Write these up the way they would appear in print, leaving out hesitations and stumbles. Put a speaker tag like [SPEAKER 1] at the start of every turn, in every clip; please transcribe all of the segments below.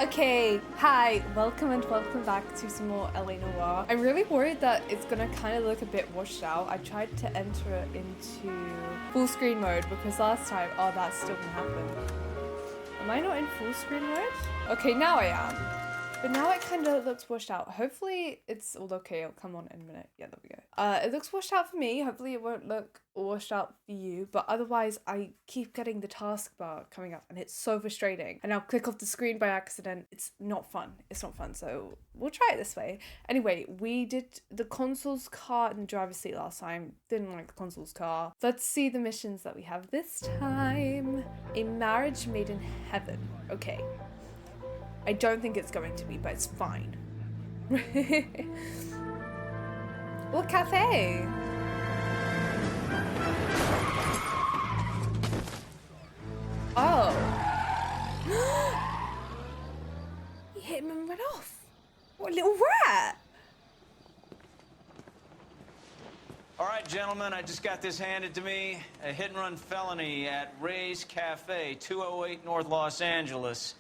[SPEAKER 1] Okay, hi, welcome and welcome back to some more LA Noire. I'm really worried that it's gonna kind of look a bit washed out. I tried to enter it into full screen mode because last time, oh, that's still gonna happen. Am I not in full screen mode? Okay, now I am. But now it kind of looks washed out. Hopefully it's all okay. It'll come on in a minute. Yeah, there we go. It looks washed out for me. Hopefully it won't look washed out for you. But otherwise, I keep getting the taskbar coming up and it's so frustrating. And I'll click off the screen by accident. It's not fun. It's not fun. So we'll try it this way. Anyway, we did the consul's car in the driver's seat last time. Didn't like the consul's car. Let's see the missions that we have this time. A marriage made in heaven. Okay. I don't think it's going to be, but it's fine. What cafe? Oh. He hit him and ran off. What a little rat.
[SPEAKER 2] All right, gentlemen, I just got this handed to me. A hit-and-run felony at Ray's Cafe, 208 North Los Angeles.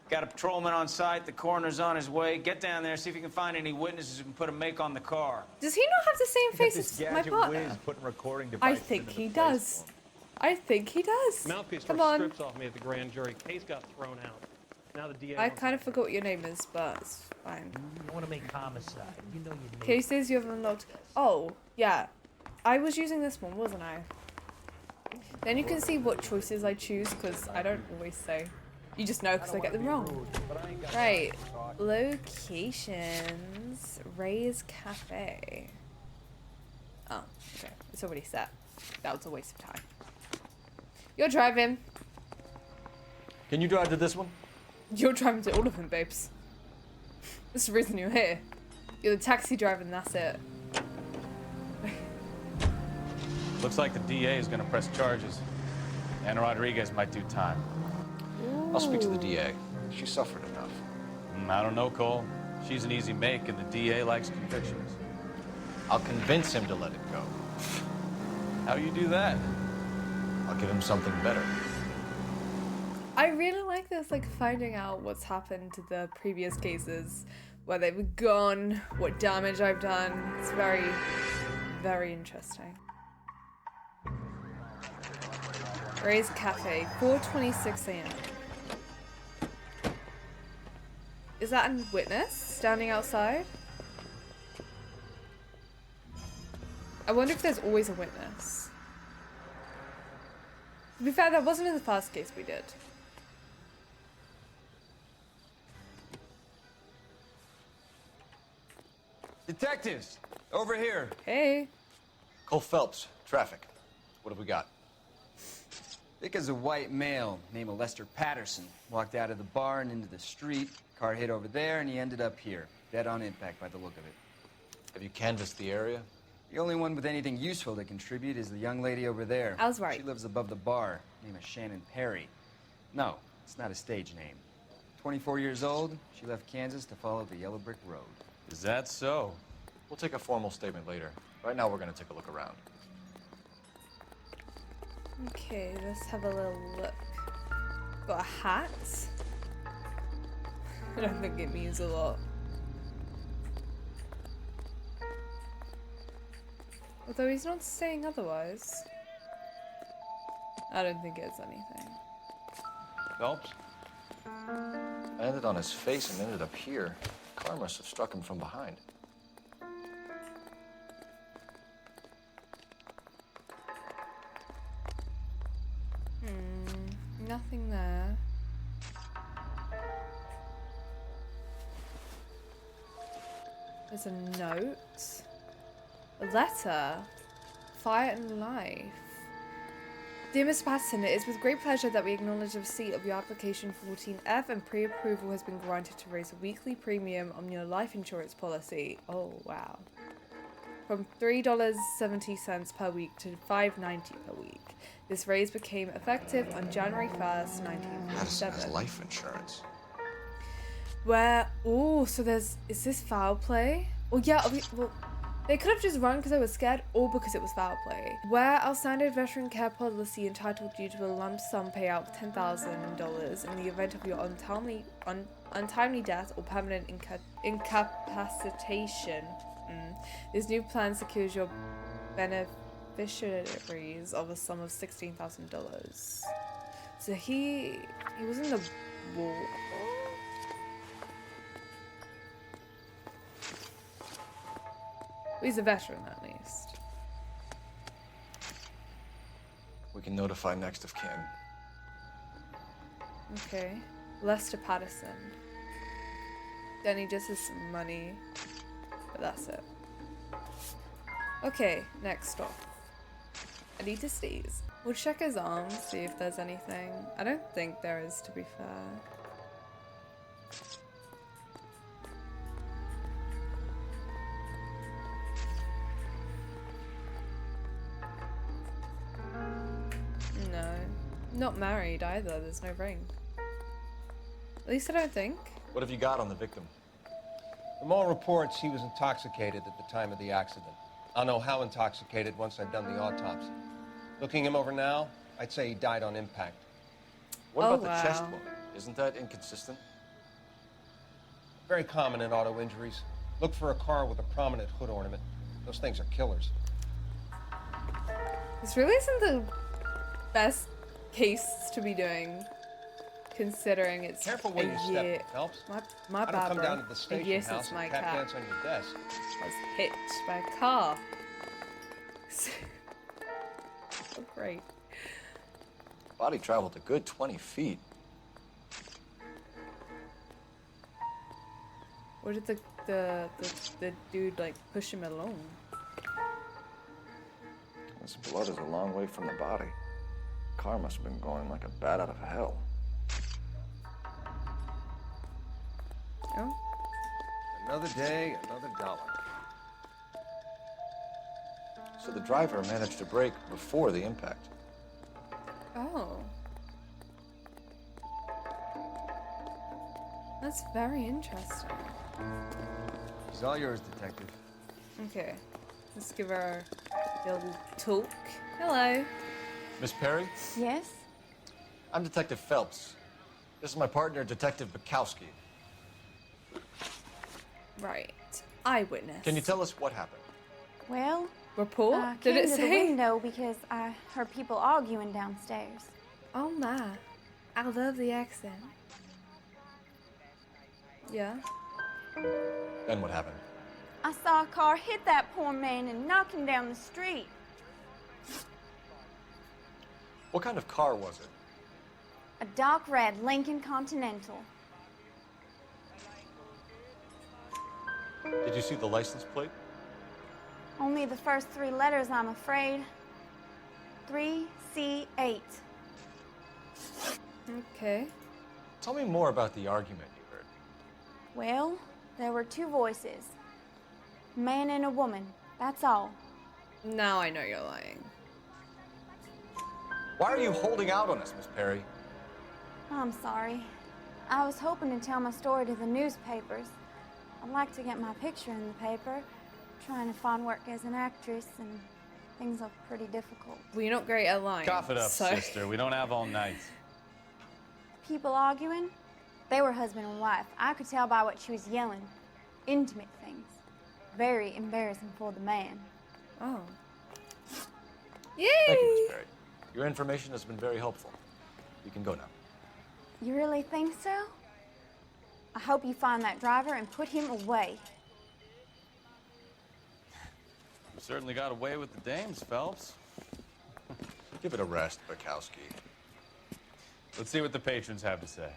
[SPEAKER 2] Got a patrolman on site. The coroner's on his way. Get down there, see if you can find any witnesses who can put a make on the car.
[SPEAKER 1] Does he not have the same face as my partner? I think he does. I think he does.
[SPEAKER 3] Mouthpiece
[SPEAKER 1] Come
[SPEAKER 3] first
[SPEAKER 1] on.
[SPEAKER 3] strips off me at the grand jury. Case got thrown out. Now the DA.
[SPEAKER 1] I kind of forgot what your name is, but it's fine.
[SPEAKER 4] You want to make homicide. You know you need
[SPEAKER 1] Cases you have unlocked. Oh, yeah. I was using this one, wasn't I? Then you can see what choices I choose, because I don't always say. You just know because I get them wrong. Right. Locations. Ray's Cafe. Oh, okay. It's already set. That was a waste of time. You're driving.
[SPEAKER 5] Can you drive to this one?
[SPEAKER 1] You're driving to all of them, babes. That's the reason you're here. You're the taxi driver and that's it.
[SPEAKER 5] Looks like the DA is going to press charges. Anna Rodriguez might do time.
[SPEAKER 6] I'll speak to the DA. She suffered enough.
[SPEAKER 5] I don't know, Cole. She's an easy make, and the DA likes convictions.
[SPEAKER 6] I'll convince him to let it go.
[SPEAKER 5] How you do that?
[SPEAKER 6] I'll give him something better.
[SPEAKER 1] I really like this, like, finding out what's happened to the previous cases, where they've gone, what damage I've done. It's very, very interesting. Ray's Cafe, 4:26 a.m. Is that a witness standing outside? I wonder if there's always a witness. To be fair, that wasn't in the first case we did.
[SPEAKER 2] Detectives, over here.
[SPEAKER 1] Hey.
[SPEAKER 6] Cole Phelps, traffic. What have we got?
[SPEAKER 7] Vic is a white male named Lester Patterson. Walked out of the bar and into the street. Car hit over there, and he ended up here. Dead on impact by the look of it.
[SPEAKER 6] Have you canvassed the area?
[SPEAKER 7] The only one with anything useful to contribute is the young lady over there.
[SPEAKER 1] I was right.
[SPEAKER 7] She lives above the bar. Name is Shannon Perry. No, it's not a stage name. 24 years old, she left Kansas to follow the yellow brick road.
[SPEAKER 5] Is that so?
[SPEAKER 6] We'll take a formal statement later. Right now, we're going to take a look around.
[SPEAKER 1] Okay, let's have a little look. Got a hat. I don't think it means a lot. Although he's not saying otherwise. I don't think it's anything.
[SPEAKER 6] Phelps? Landed on his face and ended up here. Car must have struck him from behind.
[SPEAKER 1] Nothing there. There's a note. A letter. Fire and life. Dear Mr. Patterson, it is with great pleasure that we acknowledge the receipt of your application 14F and pre-approval has been granted to raise a weekly premium on your life insurance policy. Oh, wow. From $3.70 per week to $5.90 per week. This raise became effective on January 1st,
[SPEAKER 6] Patterson
[SPEAKER 1] 1947.
[SPEAKER 6] has life insurance.
[SPEAKER 1] Where, oh, so is this foul play? Oh yeah, well, They could have just run because they were scared or because it was foul play. Where our standard veteran care policy entitled you to a lump sum payout of $10,000 in the event of your untimely death or permanent incapacitation. This new plan secures your beneficiaries of a sum of $16,000. So he was in the war. He's a veteran, at least.
[SPEAKER 6] We can notify next of kin.
[SPEAKER 1] Okay. Lester Patterson. Then he just has some money. But that's it. Okay, next stop. Anita Stees. We'll check his arms, see if there's anything. I don't think there is, to be fair. No. Not married either, there's no ring. At least I don't think.
[SPEAKER 6] What have you got on the victim?
[SPEAKER 8] From all reports, he was intoxicated at the time of the accident. I'll know how intoxicated once I've done the autopsy. Looking him over now, I'd say he died on impact.
[SPEAKER 6] What
[SPEAKER 1] Oh,
[SPEAKER 6] about the chest
[SPEAKER 1] wow.
[SPEAKER 6] wound? Isn't that inconsistent?
[SPEAKER 8] Very common in auto injuries. Look for a car with a prominent hood ornament. Those things are killers.
[SPEAKER 1] This really isn't the best case to be doing, considering it's
[SPEAKER 8] Careful where
[SPEAKER 1] a
[SPEAKER 8] you
[SPEAKER 1] year.
[SPEAKER 8] step, Phelps.
[SPEAKER 1] My
[SPEAKER 8] I don't
[SPEAKER 1] bad,
[SPEAKER 8] come
[SPEAKER 1] bro.
[SPEAKER 8] down to the
[SPEAKER 1] A
[SPEAKER 8] station
[SPEAKER 1] year
[SPEAKER 8] house
[SPEAKER 1] since my
[SPEAKER 8] and tap
[SPEAKER 1] cat
[SPEAKER 8] dance on your desk.
[SPEAKER 1] was hit by a car. Oh, great.
[SPEAKER 6] Body traveled a good 20 feet.
[SPEAKER 1] Or did the dude like push him along?
[SPEAKER 6] This blood is a long way from the body. Car must have been going like a bat out of hell.
[SPEAKER 1] Oh,
[SPEAKER 8] Another day, another dollar.
[SPEAKER 6] So the driver managed to brake before the impact.
[SPEAKER 1] oh. That's very interesting.
[SPEAKER 7] She's all yours, Detective.
[SPEAKER 1] Okay, let's give her a little talk. Hello.
[SPEAKER 6] Miss Perry,
[SPEAKER 9] Yes?
[SPEAKER 6] I'm Detective Phelps. This is my partner, Detective Bukowski.
[SPEAKER 1] Right. Eyewitness.
[SPEAKER 6] Can you tell us what happened?
[SPEAKER 9] Well,
[SPEAKER 1] Report?
[SPEAKER 9] I
[SPEAKER 1] Did
[SPEAKER 9] came
[SPEAKER 1] it
[SPEAKER 9] to the
[SPEAKER 1] say?
[SPEAKER 9] window because I heard people arguing downstairs.
[SPEAKER 1] Oh my. I love the accent. Yeah.
[SPEAKER 6] Then what happened?
[SPEAKER 9] I saw a car hit that poor man and knock him down the street.
[SPEAKER 6] What kind of car was it?
[SPEAKER 9] A dark red Lincoln Continental.
[SPEAKER 6] Did you see the license plate?
[SPEAKER 9] Only the first three letters, I'm afraid. 3C8.
[SPEAKER 1] Okay.
[SPEAKER 6] Tell me more about the argument you heard.
[SPEAKER 9] Well, there were two voices. A man and a woman, that's all.
[SPEAKER 1] Now I know you're lying.
[SPEAKER 6] Why are you holding out on us, Miss Perry?
[SPEAKER 9] I'm sorry. I was hoping to tell my story to the newspapers. I'd like to get my picture in the paper. Trying to find work as an actress, and things are pretty difficult.
[SPEAKER 1] Well, you're not great at lying.
[SPEAKER 5] Cough it up,
[SPEAKER 1] so.
[SPEAKER 5] sister. We don't have all night.
[SPEAKER 9] People arguing? They were husband and wife. I could tell by what she was yelling. Intimate things. Very embarrassing for the man.
[SPEAKER 1] Oh. Yay!
[SPEAKER 6] Thank you, Miss Perry. Your information has been very helpful. You can go now.
[SPEAKER 9] You really think so? I hope you find that driver and put him away.
[SPEAKER 5] You certainly got away with the dames, Phelps.
[SPEAKER 6] Give it a rest, Bukowski.
[SPEAKER 5] Let's see what the patrons have to say.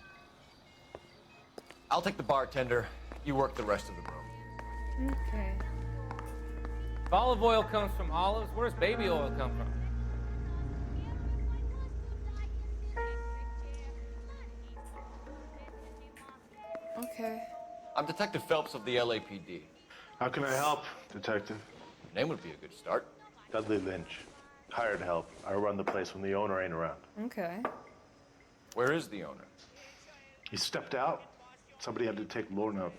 [SPEAKER 6] I'll take the bartender. You work the rest of the room.
[SPEAKER 1] Okay.
[SPEAKER 10] If olive oil comes from olives, where does baby oil come from?
[SPEAKER 1] Okay.
[SPEAKER 6] I'm Detective Phelps of the LAPD.
[SPEAKER 11] How can I help, Detective?
[SPEAKER 6] Your name would be a good start.
[SPEAKER 11] Dudley Lynch. Hired help. I run the place when the owner ain't around.
[SPEAKER 1] Okay.
[SPEAKER 6] Where is the owner?
[SPEAKER 11] He stepped out. Somebody had to take Lorna,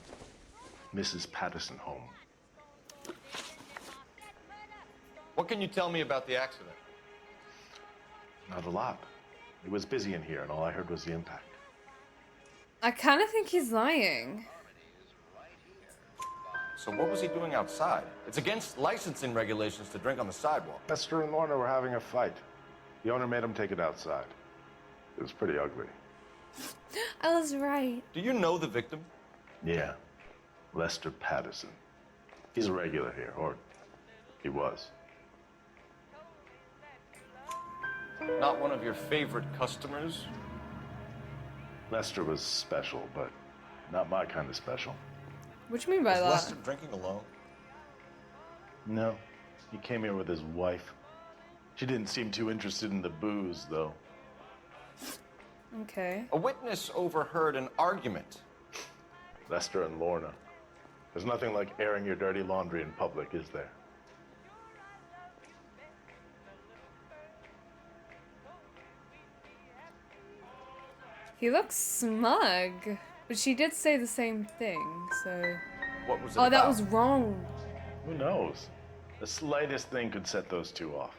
[SPEAKER 11] Mrs. Patterson, home.
[SPEAKER 6] What can you tell me about the accident?
[SPEAKER 11] Not a lot. It was busy in here, and all I heard was the impact.
[SPEAKER 1] I kind of think he's lying.
[SPEAKER 6] So what was he doing outside? It's against licensing regulations to drink on the sidewalk.
[SPEAKER 11] Lester and Lorna were having a fight. The owner made him take it outside. It was pretty ugly.
[SPEAKER 1] I was right.
[SPEAKER 6] Do you know the victim?
[SPEAKER 11] Yeah. Lester Patterson. He's a regular here, or he was.
[SPEAKER 6] Not one of your favorite customers?
[SPEAKER 11] Lester was special, but not my kind of special.
[SPEAKER 1] What do you mean by
[SPEAKER 6] Was
[SPEAKER 1] that?
[SPEAKER 6] Lester drinking alone?
[SPEAKER 11] No. He came here with his wife. She didn't seem too interested in the booze, though.
[SPEAKER 1] Okay.
[SPEAKER 6] A witness overheard an argument.
[SPEAKER 11] Lester and Lorna. There's nothing like airing your dirty laundry in public, is there?
[SPEAKER 1] He looks smug. But she did say the same thing, so...
[SPEAKER 6] What was it
[SPEAKER 1] Oh,
[SPEAKER 6] about?
[SPEAKER 1] that was wrong.
[SPEAKER 11] Who knows? The slightest thing could set those two off.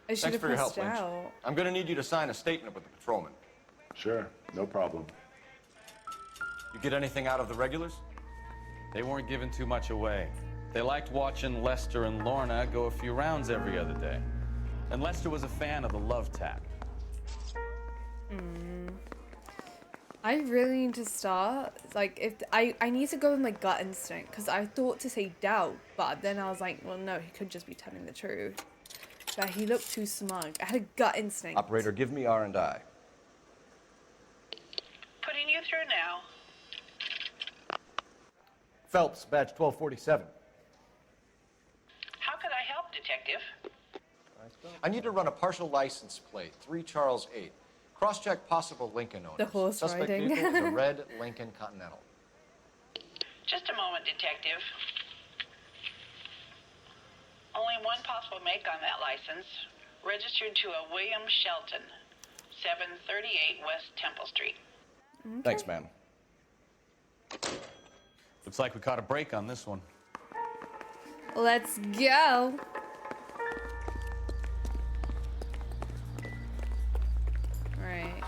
[SPEAKER 1] I should
[SPEAKER 6] Thanks
[SPEAKER 1] have
[SPEAKER 6] for your help,
[SPEAKER 1] pressed
[SPEAKER 6] Lynch.
[SPEAKER 1] out.
[SPEAKER 6] I'm gonna need you to sign a statement with the patrolman.
[SPEAKER 11] Sure, no problem.
[SPEAKER 6] You get anything out of the regulars?
[SPEAKER 5] They weren't giving too much away. They liked watching Lester and Lorna go a few rounds every other day. And Lester was a fan of the love tap.
[SPEAKER 1] I really need to start, like, if I need to go with my gut instinct, because I thought to say doubt, but then I was like, well, no, he could just be telling the truth. But he looked too smug. I had a gut instinct.
[SPEAKER 6] Operator, give me R&I.
[SPEAKER 12] Putting you through now.
[SPEAKER 8] Phelps, badge 1247.
[SPEAKER 12] How could I help, Detective?
[SPEAKER 6] I need to run a partial license plate, 3 Charles 8. Cross-check possible Lincoln owners.
[SPEAKER 1] The horse
[SPEAKER 6] Suspect
[SPEAKER 1] riding.
[SPEAKER 6] vehicle is a red Lincoln Continental.
[SPEAKER 12] Just a moment, Detective. Only one possible make on that license. Registered to a William Shelton, 738 West Temple Street.
[SPEAKER 1] Okay.
[SPEAKER 6] Thanks, ma'am.
[SPEAKER 5] Looks like we caught a break on this one.
[SPEAKER 1] Let's go. Alright.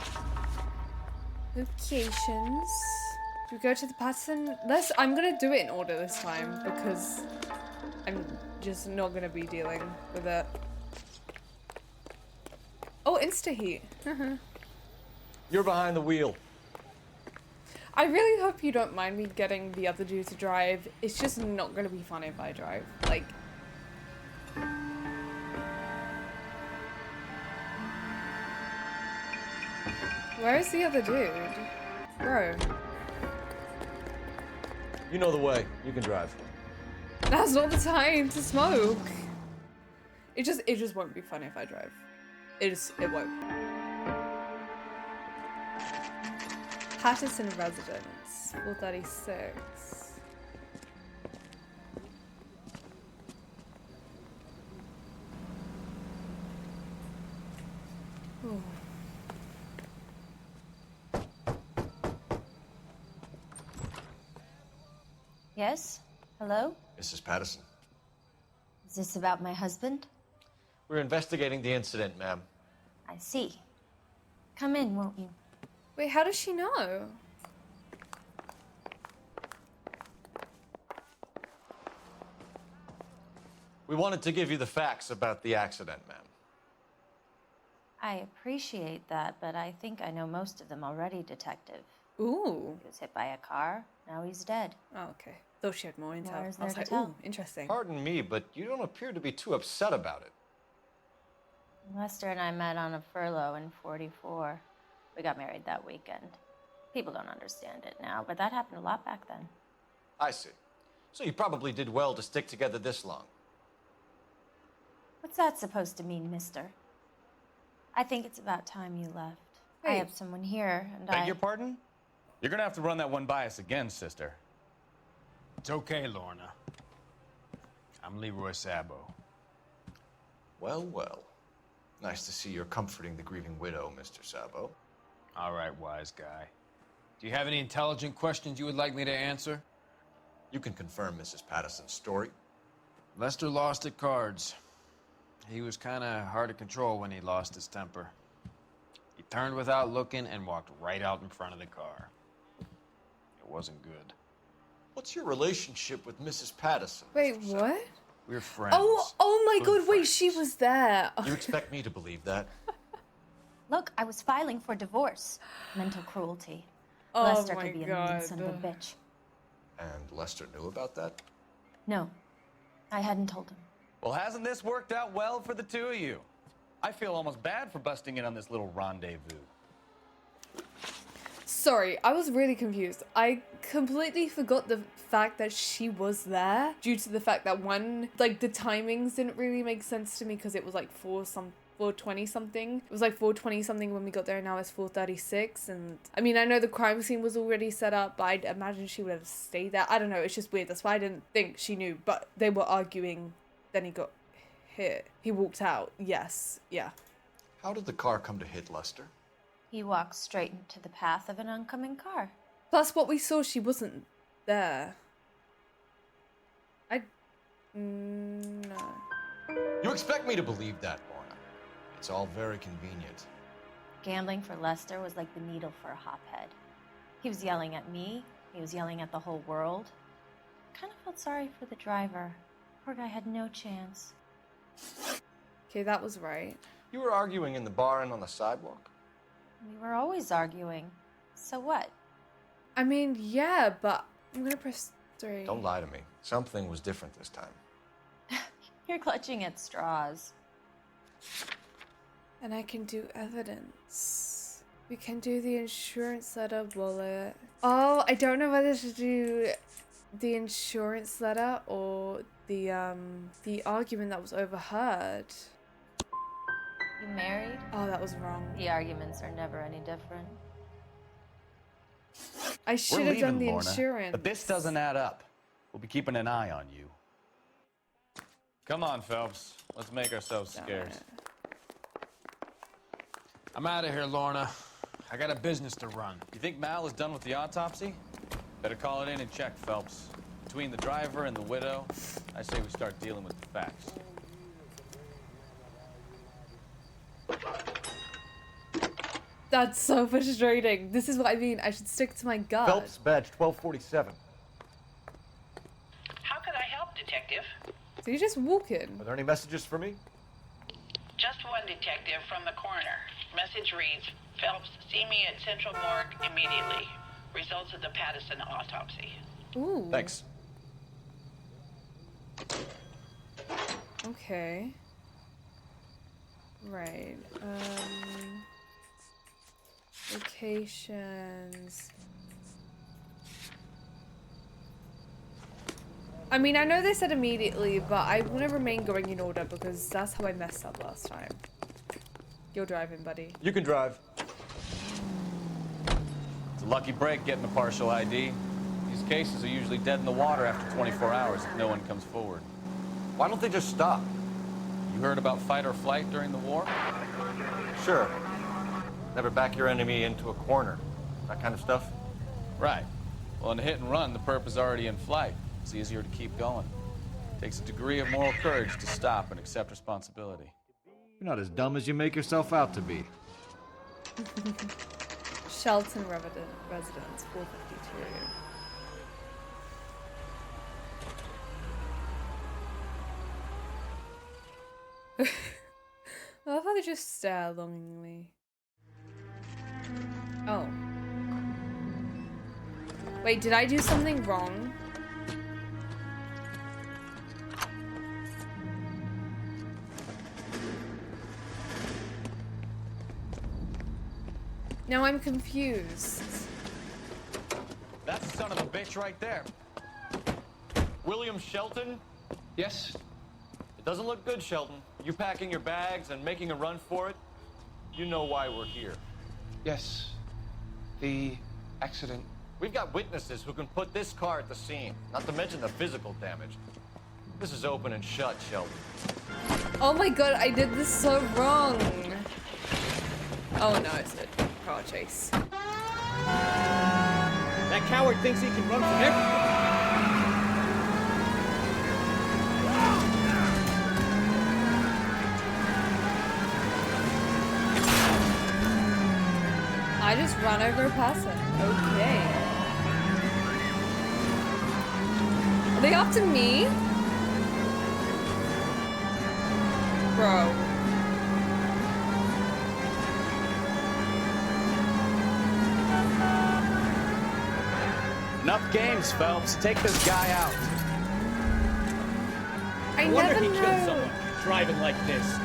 [SPEAKER 1] Locations. Do we go to the Patterson? I'm gonna do it in order this time because I'm just not gonna be dealing with it. Oh, insta-heat.
[SPEAKER 6] You're behind the wheel.
[SPEAKER 1] I really hope you don't mind me getting the other dude to drive. It's just not gonna be fun if I drive. Like... Where is the other dude? Bro.
[SPEAKER 6] You know the way. You can drive.
[SPEAKER 1] Now's not the time to smoke. It just won't be fun if I drive. It won't. Patterson residence, 436. Ooh.
[SPEAKER 13] Yes? Hello?
[SPEAKER 6] Mrs. Patterson.
[SPEAKER 13] Is this about my husband?
[SPEAKER 6] We're investigating the incident, ma'am.
[SPEAKER 13] I see. Come in, won't you?
[SPEAKER 1] Wait, how does she know?
[SPEAKER 6] We wanted to give you the facts about the accident, ma'am.
[SPEAKER 13] I appreciate that, but I think I know most of them already, Detective.
[SPEAKER 1] Ooh.
[SPEAKER 13] He was hit by a car. Now he's dead.
[SPEAKER 1] Oh, okay. Thought she had more intel.
[SPEAKER 13] More is
[SPEAKER 1] I was
[SPEAKER 13] there
[SPEAKER 1] like,
[SPEAKER 13] to tell?
[SPEAKER 1] ooh, interesting.
[SPEAKER 6] Pardon me, but you don't appear to be too upset about it.
[SPEAKER 13] Lester and I met on a furlough in '44. We got married that weekend. People don't understand it now, but that happened a lot back then.
[SPEAKER 6] I see. So you probably did well to stick together this long.
[SPEAKER 13] What's that supposed to mean, mister? I think it's about time you left. I
[SPEAKER 1] Hey.
[SPEAKER 13] have someone here, and
[SPEAKER 5] Beg your pardon? You're gonna have to run that one by us again, sister.
[SPEAKER 14] It's okay, Lorna. I'm Leroy Sabo.
[SPEAKER 6] Well, well. Nice to see you're comforting the grieving widow, Mr. Sabo.
[SPEAKER 14] All right, wise guy. Do you have any intelligent questions you would like me to answer?
[SPEAKER 6] You can confirm Mrs. Patterson's story.
[SPEAKER 14] Lester lost at cards. He was kind of hard to control when he lost his temper. He turned without looking and walked right out in front of the car. It wasn't good.
[SPEAKER 6] What's your relationship with Mrs. Patterson?
[SPEAKER 1] Wait, what?
[SPEAKER 14] We're friends.
[SPEAKER 1] Oh my
[SPEAKER 14] Good
[SPEAKER 1] god, wait, she was there.
[SPEAKER 6] You expect me to believe that?
[SPEAKER 13] Look, I was filing for divorce. Mental cruelty.
[SPEAKER 1] Oh
[SPEAKER 13] Lester
[SPEAKER 1] my
[SPEAKER 13] could be a
[SPEAKER 1] God.
[SPEAKER 13] mean son of a bitch.
[SPEAKER 6] And Lester knew about that?
[SPEAKER 13] No, I hadn't told him.
[SPEAKER 5] Well, hasn't this worked out well for the two of you? I feel almost bad for busting in on this little rendezvous.
[SPEAKER 1] Sorry, I was really confused. I completely forgot the fact that she was there due to the fact that one, like the timings didn't really make sense to me because it was like 4:20 something. It was like 4:20 something when we got there, and now it's 4:36. And I mean, I know the crime scene was already set up, but I'd imagine she would have stayed there. I don't know, it's just weird. That's why I didn't think she knew, but they were arguing. Then he got hit. He walked out. Yes, yeah.
[SPEAKER 6] How did the car come to hit Lester?
[SPEAKER 13] He walked straight into the path of an oncoming car.
[SPEAKER 1] Plus, what we saw, she wasn't there. No.
[SPEAKER 6] You expect me to believe that, Lorna? It's all very convenient.
[SPEAKER 13] Gambling for Lester was like the needle for a hophead. He was yelling at me. He was yelling at the whole world. I kind of felt sorry for the driver. Poor guy had no chance.
[SPEAKER 1] Okay, that was right.
[SPEAKER 6] You were arguing in the bar and on the sidewalk?
[SPEAKER 13] We were always arguing. So what?
[SPEAKER 1] I mean, yeah, but I'm gonna press 3.
[SPEAKER 6] Don't lie to me. Something was different this time.
[SPEAKER 13] You're clutching at straws.
[SPEAKER 1] And I can do evidence. We can do the insurance letter bullet. Oh, I don't know whether to do the insurance letter or the argument that was overheard.
[SPEAKER 13] You married?
[SPEAKER 1] Oh, that was wrong.
[SPEAKER 13] The arguments are never any different.
[SPEAKER 1] I should have done the
[SPEAKER 5] Lorna,
[SPEAKER 1] insurance.
[SPEAKER 5] but this doesn't add up. We'll be keeping an eye on you. Come on, Phelps. Let's make ourselves scarce.
[SPEAKER 14] I'm out of here, Lorna. I got a business to run.
[SPEAKER 5] You think Mal is done with the autopsy? Better call it in and check, Phelps. Between the driver and the widow, I say we start dealing with the facts.
[SPEAKER 1] That's so frustrating. This is what I mean. I should stick to my gut.
[SPEAKER 15] Phelps, badge 1247.
[SPEAKER 12] How could I help, Detective?
[SPEAKER 1] So you just walk in.
[SPEAKER 15] Are there any messages for me?
[SPEAKER 12] Just one detective from the coroner. Message reads, Phelps, see me at Central Morgue immediately. Results of the Patterson autopsy.
[SPEAKER 1] Ooh.
[SPEAKER 15] Thanks.
[SPEAKER 1] Okay. Right. Locations. I mean, I know they said immediately, but I want to remain going in order because that's how I messed up last time. You're driving, buddy.
[SPEAKER 15] You can drive.
[SPEAKER 5] It's a lucky break getting a partial ID. These cases are usually dead in the water after 24 hours if no one comes forward.
[SPEAKER 6] Why don't they just stop?
[SPEAKER 5] You heard about fight or flight during the war?
[SPEAKER 6] Sure. Never back your enemy into a corner. That kind of stuff?
[SPEAKER 5] Right. Well, in a hit and run, the perp is already in flight. It's easier to keep going. Takes a degree of moral courage to stop and accept responsibility.
[SPEAKER 15] You're not as dumb as you make yourself out to be.
[SPEAKER 1] Shelton residence, 452. I love how they just stare longingly. Oh. Wait, did I do something wrong? Now I'm confused.
[SPEAKER 5] That's the son of a bitch right there.
[SPEAKER 6] William Shelton?
[SPEAKER 3] Yes?
[SPEAKER 6] It doesn't look good, Shelton. You packing your bags and making a run for it? You know why we're here.
[SPEAKER 3] Yes. The accident.
[SPEAKER 6] We've got witnesses who can put this car at the scene, not to mention the physical damage. This is open and shut, Shelton.
[SPEAKER 1] Oh my god, I did this so wrong. Oh no, it's a car chase.
[SPEAKER 15] That coward thinks he can run from everything.
[SPEAKER 1] I just ran over a person. Okay. Are they after me? Bro.
[SPEAKER 5] Enough games, Phelps. Take this guy out.
[SPEAKER 1] I
[SPEAKER 3] wonder
[SPEAKER 1] never
[SPEAKER 3] he
[SPEAKER 1] know.
[SPEAKER 3] killed someone driving like this.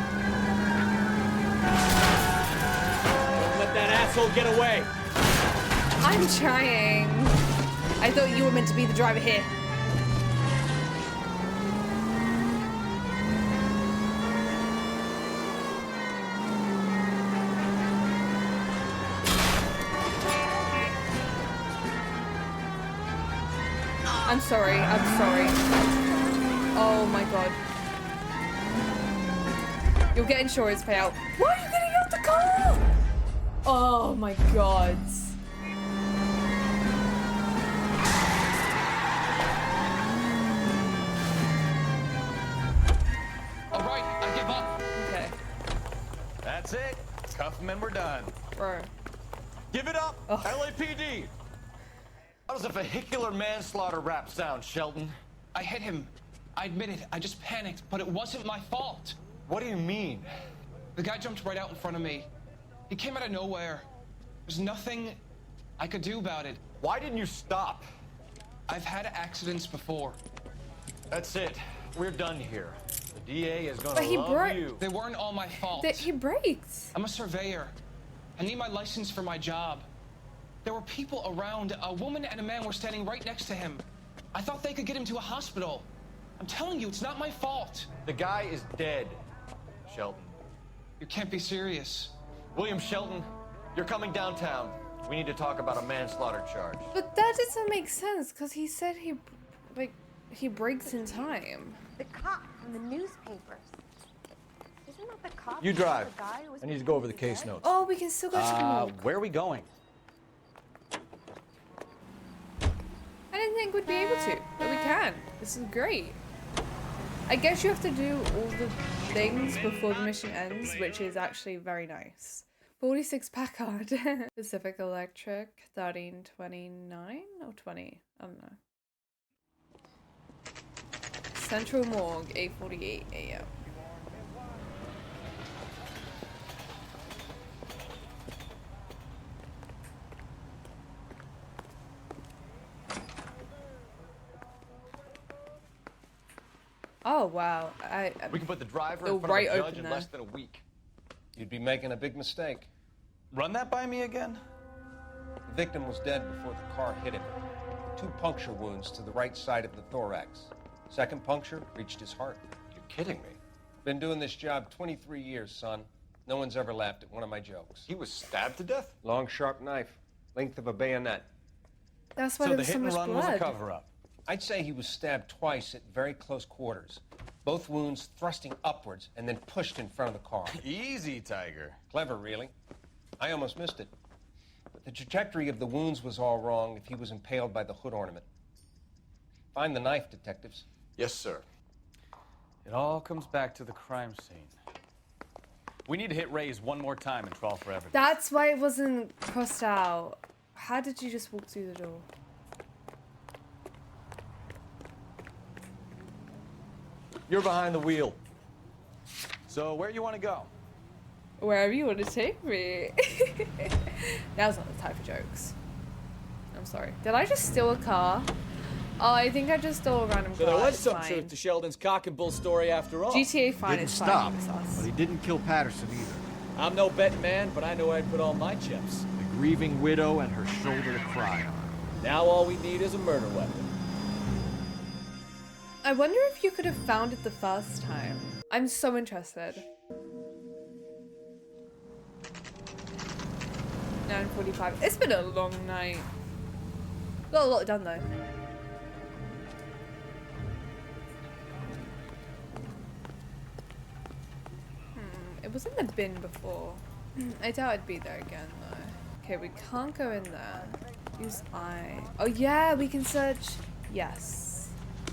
[SPEAKER 3] Don't let that asshole get away.
[SPEAKER 1] I'm trying. I thought you were meant to be the driver here. I'm sorry. I'm sorry. Oh my god. You'll get insurance payout. Why are you getting out the car? Oh my god.
[SPEAKER 14] All right, I give up.
[SPEAKER 1] Okay.
[SPEAKER 5] That's it. Cuff him and we're done.
[SPEAKER 1] Bro.
[SPEAKER 6] Give it up, LAPD. How does a vehicular manslaughter rap sound, Shelton?
[SPEAKER 16] I hit him. I admit it. I just panicked, but it wasn't my fault.
[SPEAKER 6] What do you mean?
[SPEAKER 16] The guy jumped right out in front of me. He came out of nowhere. There's nothing I could do about it.
[SPEAKER 6] Why didn't you stop?
[SPEAKER 16] I've had accidents before.
[SPEAKER 6] That's it. We're done here. The DA is gonna
[SPEAKER 1] But he
[SPEAKER 6] love you.
[SPEAKER 16] They weren't all my fault.
[SPEAKER 1] He braked.
[SPEAKER 16] I'm a surveyor. I need my license for my job. There were people around. A woman and a man were standing right next to him. I thought they could get him to a hospital. I'm telling you, it's not my fault.
[SPEAKER 6] The guy is dead, Shelton.
[SPEAKER 16] You can't be serious.
[SPEAKER 6] William Shelton, you're coming downtown. We need to talk about a manslaughter charge.
[SPEAKER 1] But that doesn't make sense because he said he breaks in time.
[SPEAKER 17] The cop from the newspapers. Isn't that the cop?
[SPEAKER 6] You drive.
[SPEAKER 17] The guy who was
[SPEAKER 8] I need to go over the case notes.
[SPEAKER 1] Oh, we can still go to the morgue.
[SPEAKER 5] Where are we going?
[SPEAKER 1] I didn't think we'd be able to, but we can. This is great. I guess you have to do all the things before the mission ends, which is actually very nice. 46 Packard. Pacific Electric, 1329 or 20? I don't know. Central Morgue, 8:48 a.m. Oh wow!
[SPEAKER 6] We can put the driver
[SPEAKER 1] they'll
[SPEAKER 6] in front
[SPEAKER 1] right
[SPEAKER 6] of a judge
[SPEAKER 1] open
[SPEAKER 6] in
[SPEAKER 1] there.
[SPEAKER 6] less than a week.
[SPEAKER 8] You'd be making a big mistake.
[SPEAKER 2] Run that by me again?
[SPEAKER 8] The victim was dead before the car hit him. 2 puncture wounds to the right side of the thorax. Second puncture reached his heart.
[SPEAKER 6] You're kidding me.
[SPEAKER 8] Been doing this job 23 years, son. No one's ever laughed at one of my jokes.
[SPEAKER 6] He was stabbed to death?
[SPEAKER 8] Long, sharp knife. Length of a bayonet.
[SPEAKER 1] That's why
[SPEAKER 6] So
[SPEAKER 1] there
[SPEAKER 6] the
[SPEAKER 1] was
[SPEAKER 6] hit
[SPEAKER 1] so
[SPEAKER 6] and
[SPEAKER 1] much
[SPEAKER 6] run
[SPEAKER 1] blood.
[SPEAKER 6] was a cover-up.
[SPEAKER 8] I'd say he was stabbed twice at very close quarters. Both wounds thrusting upwards and then pushed in front of the car.
[SPEAKER 6] Easy, Tiger.
[SPEAKER 8] Clever, really. I almost missed it. But the trajectory of the wounds was all wrong if he was impaled by the hood ornament. Find the knife, detectives.
[SPEAKER 6] Yes, sir.
[SPEAKER 5] It all comes back to the crime scene. We need to hit Ray's one more time and trawl for evidence.
[SPEAKER 1] That's why it wasn't crossed out. How did you just walk through the door?
[SPEAKER 6] You're behind the wheel.
[SPEAKER 5] So where you want to go?
[SPEAKER 1] Wherever you want to take me. Now's not the time for jokes. I'm sorry. Did I just steal a car? Oh, I think I just stole a random
[SPEAKER 18] So
[SPEAKER 1] car.
[SPEAKER 18] there was
[SPEAKER 1] It's
[SPEAKER 18] some
[SPEAKER 1] fine.
[SPEAKER 18] truth to Sheldon's cock and bull story after all.
[SPEAKER 1] GTA fine,
[SPEAKER 15] Didn't
[SPEAKER 1] it's
[SPEAKER 15] stop,
[SPEAKER 1] fine. It's us.
[SPEAKER 15] but he didn't kill Patterson either.
[SPEAKER 18] I'm no betting man, but I know where I'd put all my chips.
[SPEAKER 15] The grieving widow and her shoulder to cry on.
[SPEAKER 18] Now all we need is a murder weapon.
[SPEAKER 1] I wonder if you could have found it the first time. I'm so interested. 9:45. It's been a long night. Got a lot done though. It was in the bin before. I doubt it'd be there again though. Okay, we can't go in there. Use I. Oh yeah, we can search. Yes.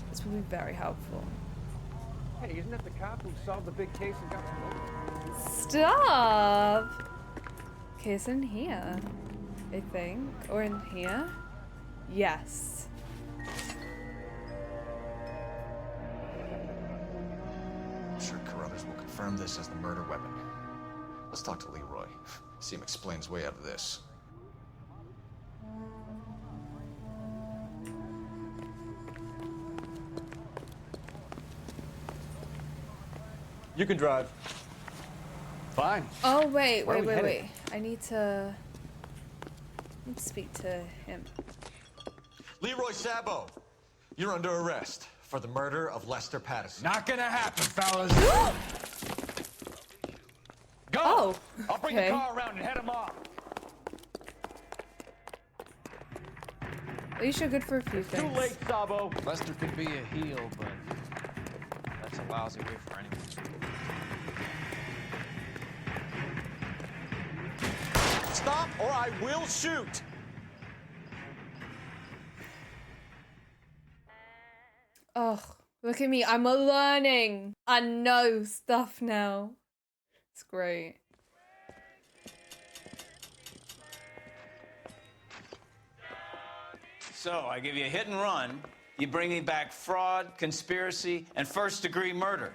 [SPEAKER 1] This will be very helpful.
[SPEAKER 8] Hey, isn't that the cop who solved the big case and got promoted?
[SPEAKER 1] Stop! Okay, it's in here. I think. Or in here? Yes.
[SPEAKER 6] I'm sure Carruthers will confirm this as the murder weapon. Let's talk to Leroy. See him explain his way out of this.
[SPEAKER 15] You can drive.
[SPEAKER 5] Fine.
[SPEAKER 1] Oh, wait.
[SPEAKER 5] Where are we headed?
[SPEAKER 1] Wait. I need to speak to him.
[SPEAKER 6] Leroy Sabo, you're under arrest for the murder of Lester Patterson.
[SPEAKER 14] Not gonna happen, fellas. Go!
[SPEAKER 1] Oh,
[SPEAKER 14] I'll bring
[SPEAKER 1] okay.
[SPEAKER 14] the car around and head him off.
[SPEAKER 1] At least you're good for a few things.
[SPEAKER 14] Too late, Sabo. Lester could be a heel, but that's a lousy way for anyone. Stop, or I will shoot.
[SPEAKER 1] Oh, look at me. I'm learning. I know stuff now. It's great.
[SPEAKER 2] So, I give you a hit and run. You bring me back fraud, conspiracy, and first-degree murder.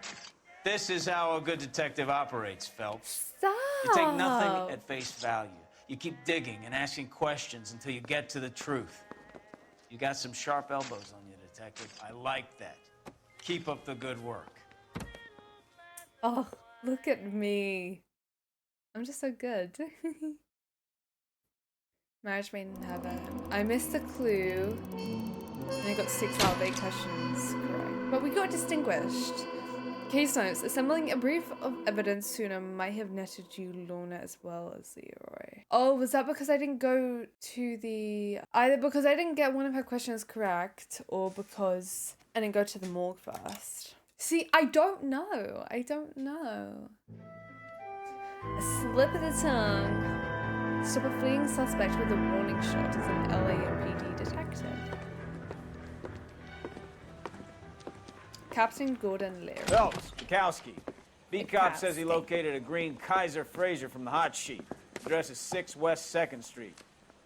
[SPEAKER 2] This is how a good detective operates, Phelps.
[SPEAKER 1] Stop.
[SPEAKER 2] You take nothing at face value. You keep digging and asking questions until you get to the truth. You got some sharp elbows on you, detective. I like that. Keep up the good work.
[SPEAKER 1] Oh, look at me. I'm just so good. Marriage made in heaven. I missed a clue. And I got 6 out of 8 questions correct. But we got distinguished. Case notes. Assembling a brief of evidence sooner might have netted you Lorna as well as Leroy. Oh, was that because I didn't go to the... Either because I didn't get one of her questions correct, or because I didn't go to the morgue first. See, I don't know. I don't know. A slip of the tongue. Stop a fleeing suspect with a warning shot as an LAPD detective. Captain Gordon Leary.
[SPEAKER 2] Phelps, Bukowski. B-Cop says he located a green Kaiser Fraser from the hot sheet. Address is 6 West 2nd Street.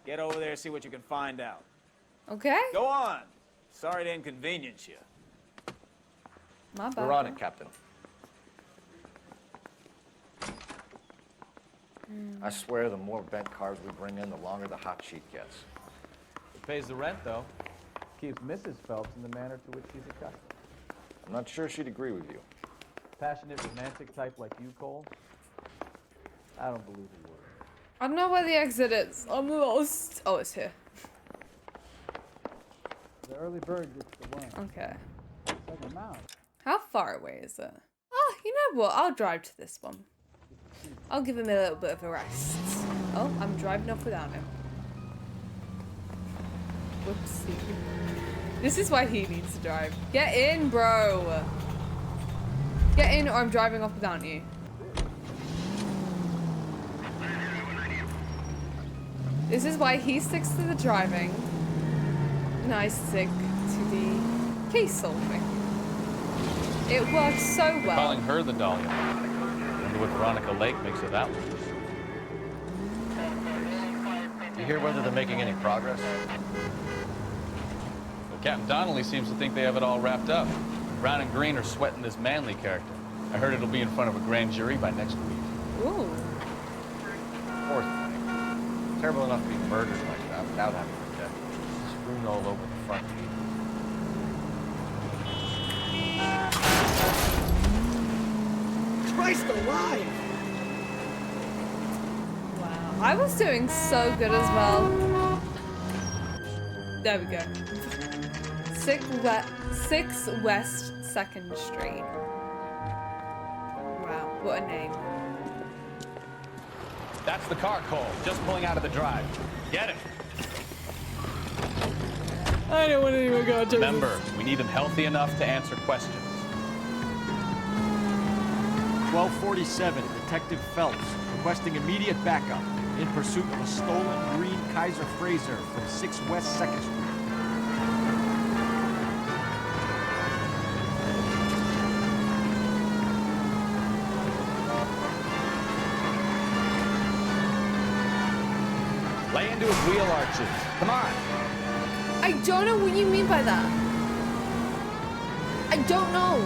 [SPEAKER 2] Get over there and see what you can find out.
[SPEAKER 1] Okay.
[SPEAKER 2] Go on. Sorry to inconvenience you.
[SPEAKER 1] My bad.
[SPEAKER 6] We're on it, Captain. I swear the more bent cars we bring in, the longer the hot sheet gets.
[SPEAKER 15] It pays the rent, though. Keeps Mrs. Phelps in the manner to which she's accustomed.
[SPEAKER 6] I'm not sure she'd agree with you.
[SPEAKER 15] Passionate, romantic type like you, Cole? I don't believe a word.
[SPEAKER 1] I don't know where the exit is. I'm lost. Oh, it's here.
[SPEAKER 19] The early bird gets the worm.
[SPEAKER 1] Okay.
[SPEAKER 19] Check him out.
[SPEAKER 1] How far away is it? Oh, you know what? I'll drive to this one. I'll give him a little bit of a rest. Oh, I'm driving off without him. Whoopsie. This is why he needs to drive. Get in, bro. Get in or I'm driving off without you. This is why he sticks to the driving and I stick to the case solving. It works so well.
[SPEAKER 5] Calling her the Dahlia. Wonder what Veronica Lake makes of that one.
[SPEAKER 6] You hear whether they're making any progress?
[SPEAKER 5] Well, Captain Donnelly seems to think they have it all wrapped up. Brown and Green are sweating this Manley character. I heard it'll be in front of a grand jury by next week.
[SPEAKER 1] Ooh.
[SPEAKER 6] Poor thing. Terrible enough to be murdered like that without having her dead. Strewn all over the front seat.
[SPEAKER 18] Christ alive!
[SPEAKER 1] Wow. I was doing so good as well. There we go. 6 West 2nd Street. Wow, what a name.
[SPEAKER 5] That's the car, Cole. Just pulling out of the drive. Get him.
[SPEAKER 1] I don't want anyone going to
[SPEAKER 5] Remember, we need him healthy enough to answer questions.
[SPEAKER 15] 1247, Detective Phelps, requesting immediate backup in pursuit of a stolen green Kaiser Fraser from 6 West 2nd Street.
[SPEAKER 5] Laying into his wheel arches. Come on.
[SPEAKER 1] I don't know what you mean by that. I don't know.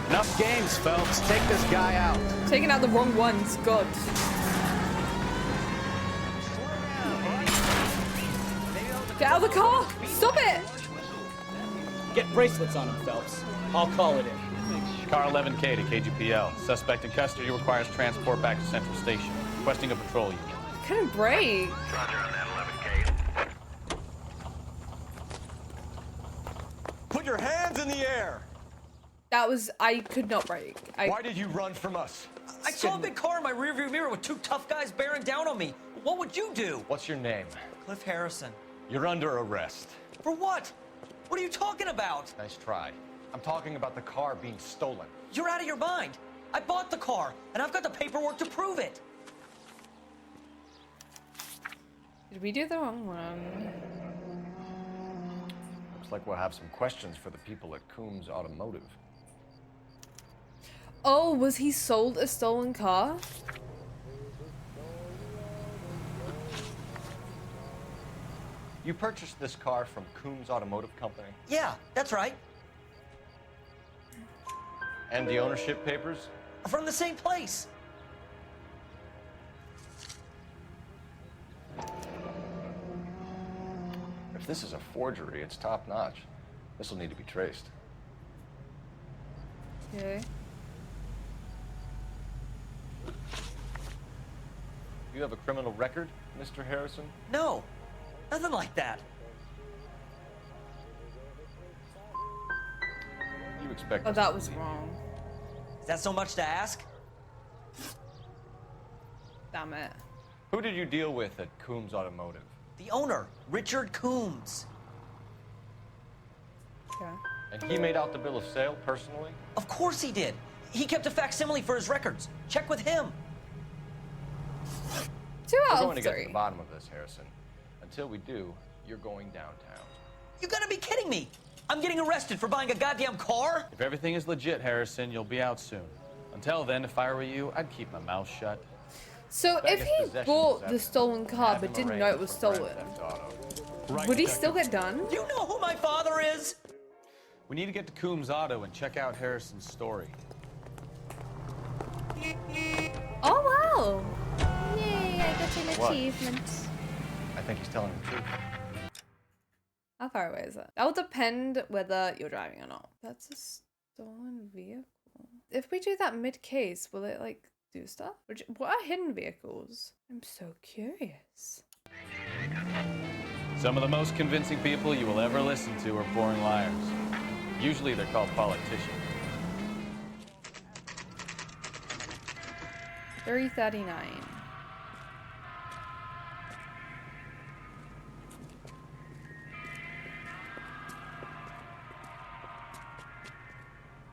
[SPEAKER 5] Enough games, Phelps. Take this guy out.
[SPEAKER 1] Taking out the wrong ones. God. Get out of the car! Stop it!
[SPEAKER 18] Get bracelets on him, Phelps. I'll call it in.
[SPEAKER 5] Car 11K to KGPL. Suspect in custody requires transport back to Central Station. Requesting a patrol unit.
[SPEAKER 1] I couldn't brake.
[SPEAKER 11] Roger on that 11K.
[SPEAKER 6] Put your hands in the air!
[SPEAKER 1] That was, I could not brake.
[SPEAKER 6] Why did you run from us?
[SPEAKER 20] I saw a big car in my rearview mirror with two tough guys bearing down on me. What would you do?
[SPEAKER 6] What's your name?
[SPEAKER 20] Cliff Harrison.
[SPEAKER 6] You're under arrest.
[SPEAKER 20] For what? What are you talking about?
[SPEAKER 6] Nice try. I'm talking about the car being stolen.
[SPEAKER 20] You're out of your mind. I bought the car, and I've got the paperwork to prove it.
[SPEAKER 1] Did we do the wrong one?
[SPEAKER 6] Looks like we'll have some questions for the people at Coombs Automotive.
[SPEAKER 1] Oh, was he sold a stolen car?
[SPEAKER 6] You purchased this car from Coombs Automotive Company?
[SPEAKER 20] Yeah, that's right.
[SPEAKER 6] And the ownership papers?
[SPEAKER 20] From the same place.
[SPEAKER 6] If this is a forgery, it's top-notch. This will need to be traced.
[SPEAKER 1] Okay.
[SPEAKER 6] You have a criminal record, Mr. Harrison?
[SPEAKER 20] No, nothing like that.
[SPEAKER 6] You expect
[SPEAKER 1] Oh, that was wrong.
[SPEAKER 20] Is that so much to ask?
[SPEAKER 1] Damn it.
[SPEAKER 6] Who did you deal with at Coombs Automotive?
[SPEAKER 20] The owner, Richard Coombs.
[SPEAKER 1] Okay.
[SPEAKER 6] And he made out the bill of sale personally?
[SPEAKER 20] Of course he did. He kept a facsimile for his records. Check with him.
[SPEAKER 1] 2
[SPEAKER 6] We're
[SPEAKER 1] out
[SPEAKER 6] going to
[SPEAKER 1] of
[SPEAKER 6] get to
[SPEAKER 1] 3.
[SPEAKER 6] the bottom of this, Harrison. Until we do, you're going downtown.
[SPEAKER 20] You gotta be kidding me. I'm getting arrested for buying a goddamn car?
[SPEAKER 5] If everything is legit, Harrison, you'll be out soon. Until then, if I were you, I'd keep my mouth shut.
[SPEAKER 1] So if he bought the stolen car but didn't know it was stolen, would he still get done?
[SPEAKER 20] You know who my father is?
[SPEAKER 5] We need to get to Coombs Auto and check out Harrison's story.
[SPEAKER 1] Oh wow! Yay, I got an
[SPEAKER 6] What?
[SPEAKER 1] achievement.
[SPEAKER 6] I think he's telling the truth.
[SPEAKER 1] How far away is it? That will depend whether you're driving or not. That's a stolen vehicle. If we do that mid-case, will it like do stuff? What are hidden vehicles? I'm so curious.
[SPEAKER 5] Some of the most convincing people you will ever listen to are boring liars. Usually they're called politicians.
[SPEAKER 1] 339.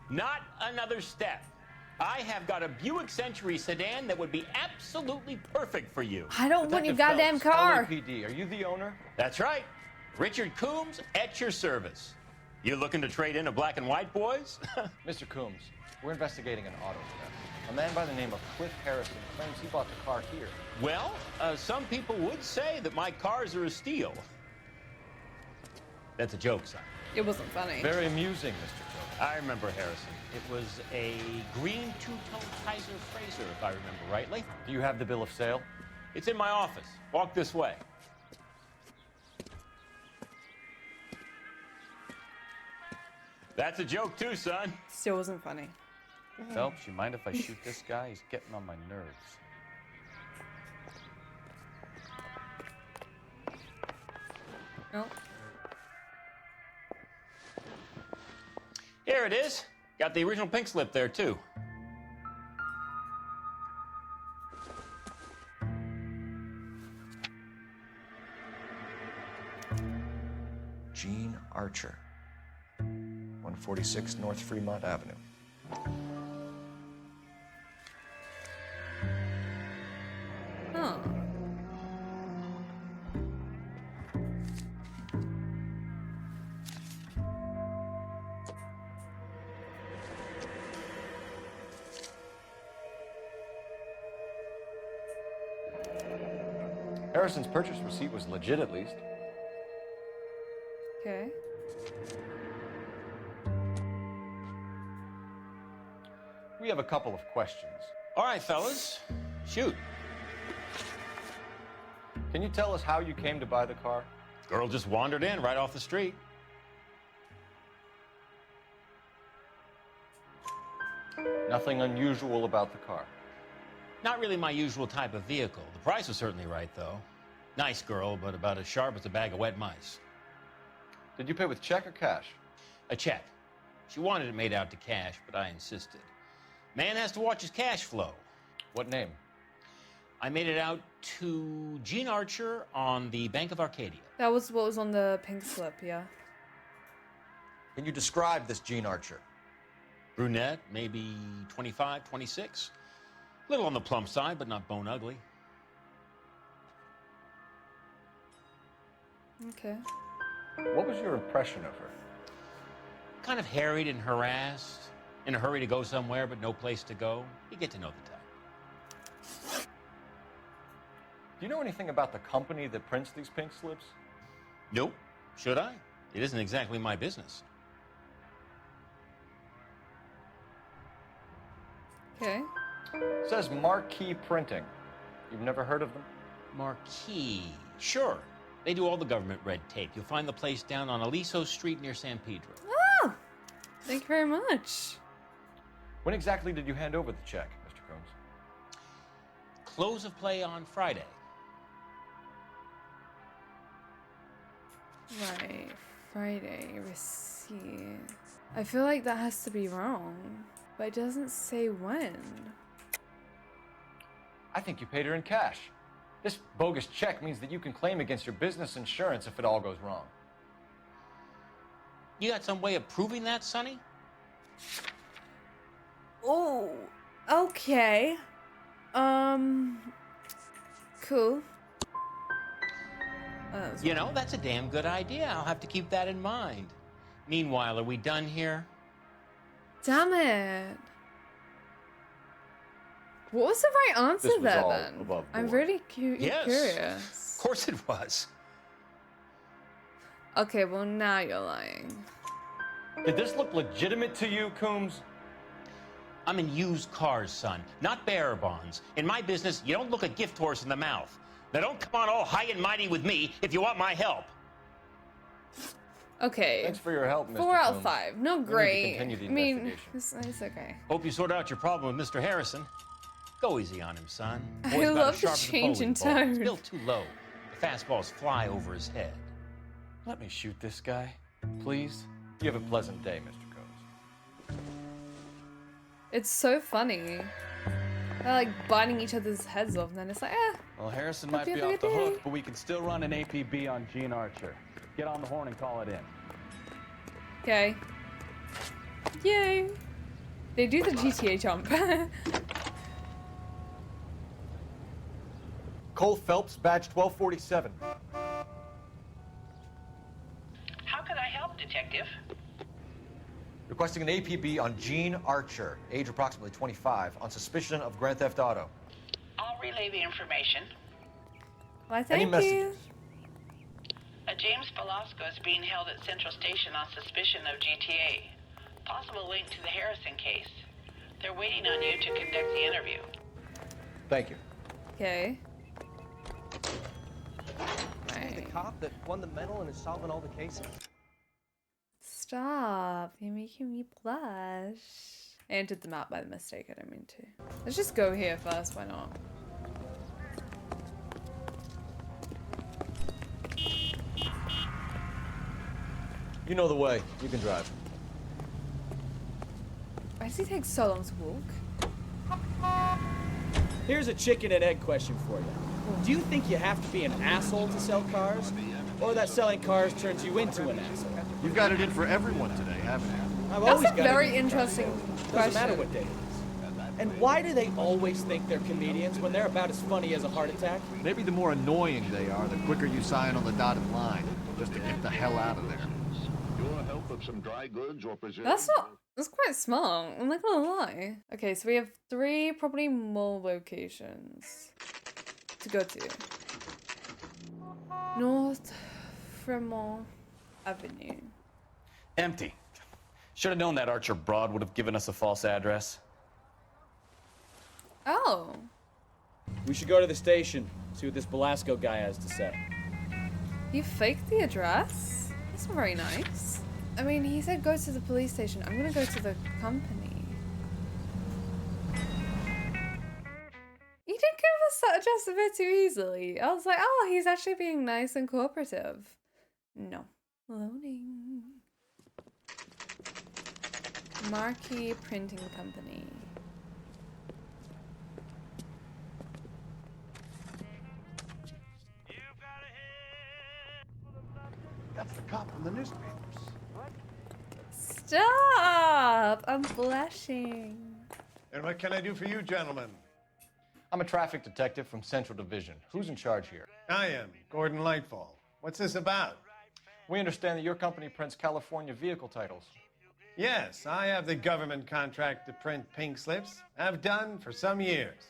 [SPEAKER 21] Not another step. I have got a Buick Century sedan that would be absolutely perfect for you.
[SPEAKER 1] I don't want your goddamn car.
[SPEAKER 6] LAPD, are you the owner?
[SPEAKER 21] That's right. Richard Coombs at your service. You looking to trade in a black and white, boys?
[SPEAKER 6] Mr. Coombs, we're investigating an auto theft. A man by the name of Cliff Harrison claims he bought the car here.
[SPEAKER 21] Well, some people would say that my cars are a steal. That's a joke, son.
[SPEAKER 1] It wasn't funny.
[SPEAKER 6] Very amusing, Mr. Coombs.
[SPEAKER 21] I remember Harrison. It was a green two-tone Kaiser Frazer, if I remember rightly.
[SPEAKER 6] Do you have the bill of sale?
[SPEAKER 21] It's in my office. Walk this way. That's a joke too, son.
[SPEAKER 1] Still wasn't funny.
[SPEAKER 5] Phelps, you mind if I shoot this guy? He's getting on my nerves.
[SPEAKER 1] No.
[SPEAKER 21] Here it is. Got the original pink slip there, too.
[SPEAKER 8] Gene Archer, 146 North Fremont Avenue.
[SPEAKER 1] Huh.
[SPEAKER 6] Harrison's purchase receipt was legit, at least.
[SPEAKER 1] Okay.
[SPEAKER 6] We have a couple of questions.
[SPEAKER 21] All right, fellas. Shoot.
[SPEAKER 6] Can you tell us how you came to buy the car?
[SPEAKER 21] Girl just wandered in right off the street.
[SPEAKER 6] Nothing unusual about the car.
[SPEAKER 21] Not really my usual type of vehicle. The price was certainly right, though. Nice girl, but about as sharp as a bag of wet mice.
[SPEAKER 6] Did you pay with check or cash?
[SPEAKER 21] A check. She wanted it made out to cash, but I insisted. Man has to watch his cash flow.
[SPEAKER 6] What name?
[SPEAKER 21] I made it out to Gene Archer on the Bank of Arcadia.
[SPEAKER 1] That was what was on the pink slip, yeah.
[SPEAKER 6] Can you describe this Gene Archer?
[SPEAKER 21] Brunette, maybe 25, 26. Little on the plump side, but not bone ugly.
[SPEAKER 1] Okay.
[SPEAKER 6] What was your impression of her?
[SPEAKER 21] Kind of harried and harassed. In a hurry to go somewhere, but no place to go. You get to know the type.
[SPEAKER 6] Do you know anything about the company that prints these pink slips?
[SPEAKER 21] Nope. Should I? It isn't exactly my business.
[SPEAKER 1] Okay.
[SPEAKER 6] It says Marquee Printing. You've never heard of them?
[SPEAKER 21] Marquee. Sure. They do all the government red tape. You'll find the place down on Aliso Street near San Pedro.
[SPEAKER 1] Oh! Thank you very much.
[SPEAKER 6] When exactly did you hand over the check, Mr. Combs?
[SPEAKER 21] Close of play on Friday.
[SPEAKER 1] Right. Friday. Receipt. I feel like that has to be wrong. But it doesn't say when.
[SPEAKER 6] I think you paid her in cash. This bogus check means that you can claim against your business insurance if it all goes wrong.
[SPEAKER 21] You got some way of proving that, Sonny?
[SPEAKER 1] Oh, okay. Cool.
[SPEAKER 21] You know, that's a damn good idea. I'll have to keep that in mind. Meanwhile, are we done here?
[SPEAKER 1] Damn it. What was the right answer
[SPEAKER 21] This was
[SPEAKER 1] there
[SPEAKER 21] all
[SPEAKER 1] then?
[SPEAKER 21] above
[SPEAKER 1] I'm
[SPEAKER 21] board.
[SPEAKER 1] really
[SPEAKER 21] Yes.
[SPEAKER 1] curious.
[SPEAKER 21] Of course it was.
[SPEAKER 1] Okay, well now you're lying.
[SPEAKER 6] Did this look legitimate to you, Coombs?
[SPEAKER 21] I'm in used cars, son, not bearer bonds. In my business, you don't look a gift horse in the mouth. Now don't come on all high and mighty with me if you want my help.
[SPEAKER 1] Okay.
[SPEAKER 6] Thanks for your help, Mr.
[SPEAKER 1] 4 out of
[SPEAKER 6] Combs.
[SPEAKER 1] 5. No,
[SPEAKER 6] We need to
[SPEAKER 1] great.
[SPEAKER 6] continue the
[SPEAKER 1] I mean,
[SPEAKER 6] investigation.
[SPEAKER 1] it's okay.
[SPEAKER 21] Hope you sort out your problem with Mr. Harrison. Go easy on him, son.
[SPEAKER 1] I
[SPEAKER 21] Boy's about
[SPEAKER 1] love
[SPEAKER 21] as
[SPEAKER 1] the
[SPEAKER 21] sharp as a
[SPEAKER 1] change in
[SPEAKER 21] bowling ball. It's
[SPEAKER 1] tone.
[SPEAKER 21] built too low. The fastballs fly over his head.
[SPEAKER 6] Let me shoot this guy, please. You have a pleasant day, Mr. Combs.
[SPEAKER 1] It's so funny. They're like biting each other's heads off, and then it's like, eh.
[SPEAKER 5] Well, Harrison
[SPEAKER 1] Hope
[SPEAKER 5] might
[SPEAKER 1] you
[SPEAKER 5] be
[SPEAKER 1] have a
[SPEAKER 5] off the
[SPEAKER 1] good day.
[SPEAKER 5] hook, but we can still run an APB on Gene Archer. Get on the horn and call it in.
[SPEAKER 1] Okay. Yay. They do the GTA jump.
[SPEAKER 6] Cole Phelps, badge 1247.
[SPEAKER 12] How can I help, Detective?
[SPEAKER 6] Requesting an APB on Gene Archer, age approximately 25, on suspicion of Grand Theft Auto.
[SPEAKER 12] I'll relay the information.
[SPEAKER 1] Why,
[SPEAKER 6] Any
[SPEAKER 1] thank you.
[SPEAKER 6] messages?
[SPEAKER 12] A James Velasco is being held at Central Station on suspicion of GTA. Possible link to the Harrison case. They're waiting on you to conduct the interview.
[SPEAKER 6] Thank you.
[SPEAKER 1] Okay.
[SPEAKER 8] The cop that won the medal and is solving all the cases.
[SPEAKER 1] Stop. You're making me blush. I entered the map by mistake. I don't mean to. Let's just go here first. Why not?
[SPEAKER 6] You know the way. You can drive.
[SPEAKER 1] Why does he take so long to walk?
[SPEAKER 18] Here's a chicken and egg question for you. Do you think you have to be an asshole to sell cars? Or that selling cars turns you into an asshole?
[SPEAKER 15] You've got it in for everyone today, haven't you?
[SPEAKER 18] I've
[SPEAKER 1] That's
[SPEAKER 18] always
[SPEAKER 1] a
[SPEAKER 18] got
[SPEAKER 1] very
[SPEAKER 18] it in.
[SPEAKER 1] interesting
[SPEAKER 18] Doesn't matter
[SPEAKER 1] question.
[SPEAKER 18] what day it is. And why do they always think they're comedians when they're about as funny as a heart attack?
[SPEAKER 15] Maybe the more annoying they are, the quicker you sign on the dotted line, just to get the hell out of there.
[SPEAKER 4] Your help of some dry goods or preserves.
[SPEAKER 1] That's not. That's quite smart. I'm not gonna lie. Okay, so we have 3 probably more locations to go to. North Fremont Avenue.
[SPEAKER 5] Empty. Should have known that Archer broad would have given us a false address.
[SPEAKER 1] Oh.
[SPEAKER 18] We should go to the station, see what this Belasco guy has to say.
[SPEAKER 1] You faked the address? That's not very nice. I mean, he said go to the police station. I'm gonna go to the company. He did give us that address a bit too easily. I was like, oh, he's actually being nice and cooperative. No. Loading. Marquee Printing Company.
[SPEAKER 4] That's the cop from the newspapers.
[SPEAKER 1] Stop! I'm blushing.
[SPEAKER 8] And what can I do for you, gentlemen?
[SPEAKER 6] I'm a traffic detective from Central Division. Who's in charge here?
[SPEAKER 8] I am, Gordon Lightfall. What's this about?
[SPEAKER 6] We understand that your company prints California vehicle titles.
[SPEAKER 8] Yes, I have the government contract to print pink slips. I've done for some years.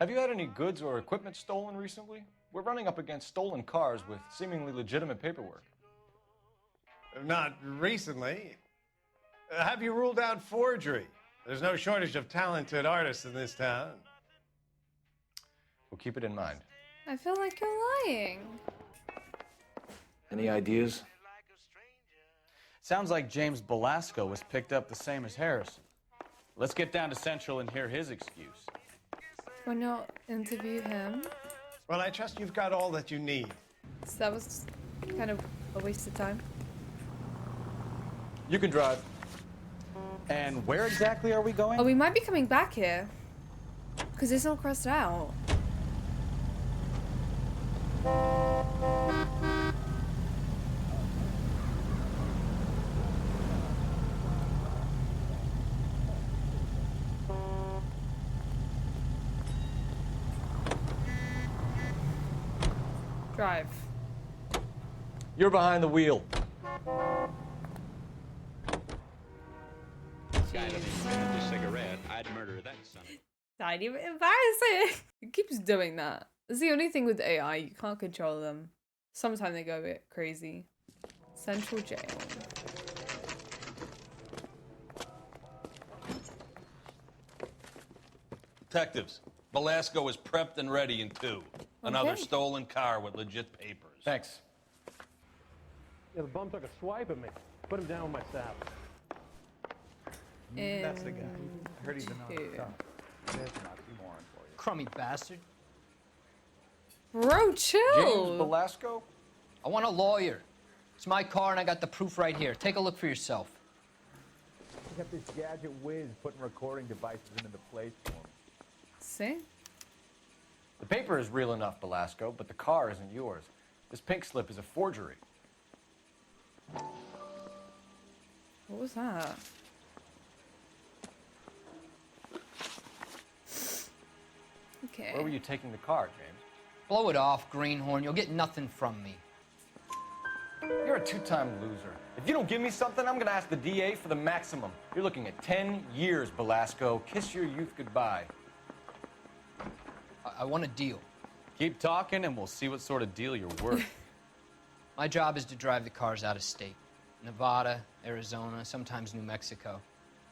[SPEAKER 6] Have you had any goods or equipment stolen recently? We're running up against stolen cars with seemingly legitimate paperwork.
[SPEAKER 8] Not recently. Have you ruled out forgery? There's no shortage of talented artists in this town.
[SPEAKER 6] We'll keep it in mind.
[SPEAKER 1] I feel like you're lying.
[SPEAKER 5] Any ideas? Sounds like James Belasco was picked up the same as Harrison. Let's get down to Central and hear his excuse.
[SPEAKER 1] Why not interview him?
[SPEAKER 8] Well, I trust you've got all that you need.
[SPEAKER 1] So that was kind of a waste of time.
[SPEAKER 6] You can drive.
[SPEAKER 5] And where exactly are we going?
[SPEAKER 1] Oh, we might be coming back here. Because it's not crossed out. Drive.
[SPEAKER 6] You're behind the wheel.
[SPEAKER 7] Guy doesn't finish a cigarette, I'd murder that son.
[SPEAKER 1] Not even embarrassing. It keeps doing that. It's the only thing with AI. You can't control them. Sometimes they go a bit crazy. Central Jail.
[SPEAKER 22] Detectives, Belasco is prepped and ready in 2. Another stolen car with legit papers.
[SPEAKER 6] Thanks.
[SPEAKER 3] Yeah, the bum took a swipe at me. Put him down with my staff.
[SPEAKER 19] That's the guy. I heard he's an honest There's an oxymoron for you.
[SPEAKER 20] Crummy bastard.
[SPEAKER 1] Bro, chill.
[SPEAKER 6] James Belasco?
[SPEAKER 20] I want a lawyer. It's my car and I got the proof right here. Take a look for yourself.
[SPEAKER 19] I got this gadget whiz putting recording devices into the place for him.
[SPEAKER 1] See?
[SPEAKER 6] The paper is real enough, Belasco, but the car isn't yours. This pink slip is a forgery.
[SPEAKER 1] What was that? Okay.
[SPEAKER 6] Where were you taking the car, James?
[SPEAKER 20] Blow it off, greenhorn. You'll get nothing from me.
[SPEAKER 6] You're a two-time loser. If you don't give me something, I'm gonna ask the DA for the maximum. You're looking at 10 years, Belasco. Kiss your youth goodbye.
[SPEAKER 20] I want a deal.
[SPEAKER 5] Keep talking and we'll see what sort of deal you're worth.
[SPEAKER 20] My job is to drive the cars out of state. Nevada, Arizona, sometimes New Mexico.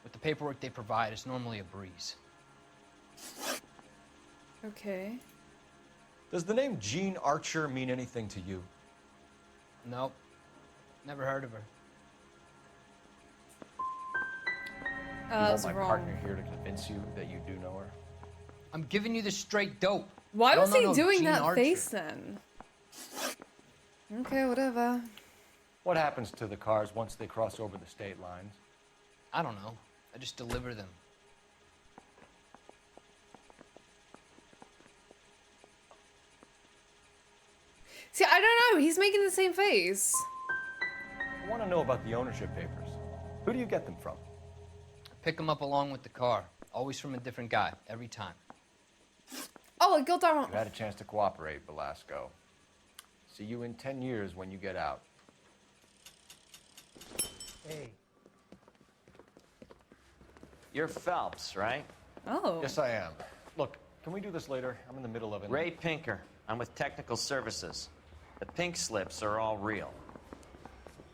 [SPEAKER 20] With the paperwork they provide, it's normally a breeze.
[SPEAKER 1] Okay.
[SPEAKER 6] Does the name Jean Archer mean anything to you?
[SPEAKER 20] Nope. Never heard of her.
[SPEAKER 6] You want
[SPEAKER 1] That's
[SPEAKER 6] my
[SPEAKER 1] wrong.
[SPEAKER 6] partner here to convince you that you do know her?
[SPEAKER 20] I'm giving you the straight dope.
[SPEAKER 1] Why was he
[SPEAKER 20] No,
[SPEAKER 1] doing
[SPEAKER 20] Jean
[SPEAKER 1] that
[SPEAKER 20] Archer.
[SPEAKER 1] face then? Okay, whatever.
[SPEAKER 6] What happens to the cars once they cross over the state lines?
[SPEAKER 20] I don't know. I just deliver them.
[SPEAKER 1] See, I don't know. He's making the same face.
[SPEAKER 6] I want to know about the ownership papers. Who do you get them from?
[SPEAKER 20] Pick them up along with the car. Always from a different guy, every time.
[SPEAKER 1] Oh, it got down.
[SPEAKER 6] You had a chance to cooperate, Belasco. See you in 10 years when you get out.
[SPEAKER 19] Hey.
[SPEAKER 5] You're Phelps, right?
[SPEAKER 1] Oh.
[SPEAKER 6] Yes, I am. Look, can we do this later? I'm in the middle of it.
[SPEAKER 21] Ray Pinker. I'm with Technical Services. The pink slips are all real.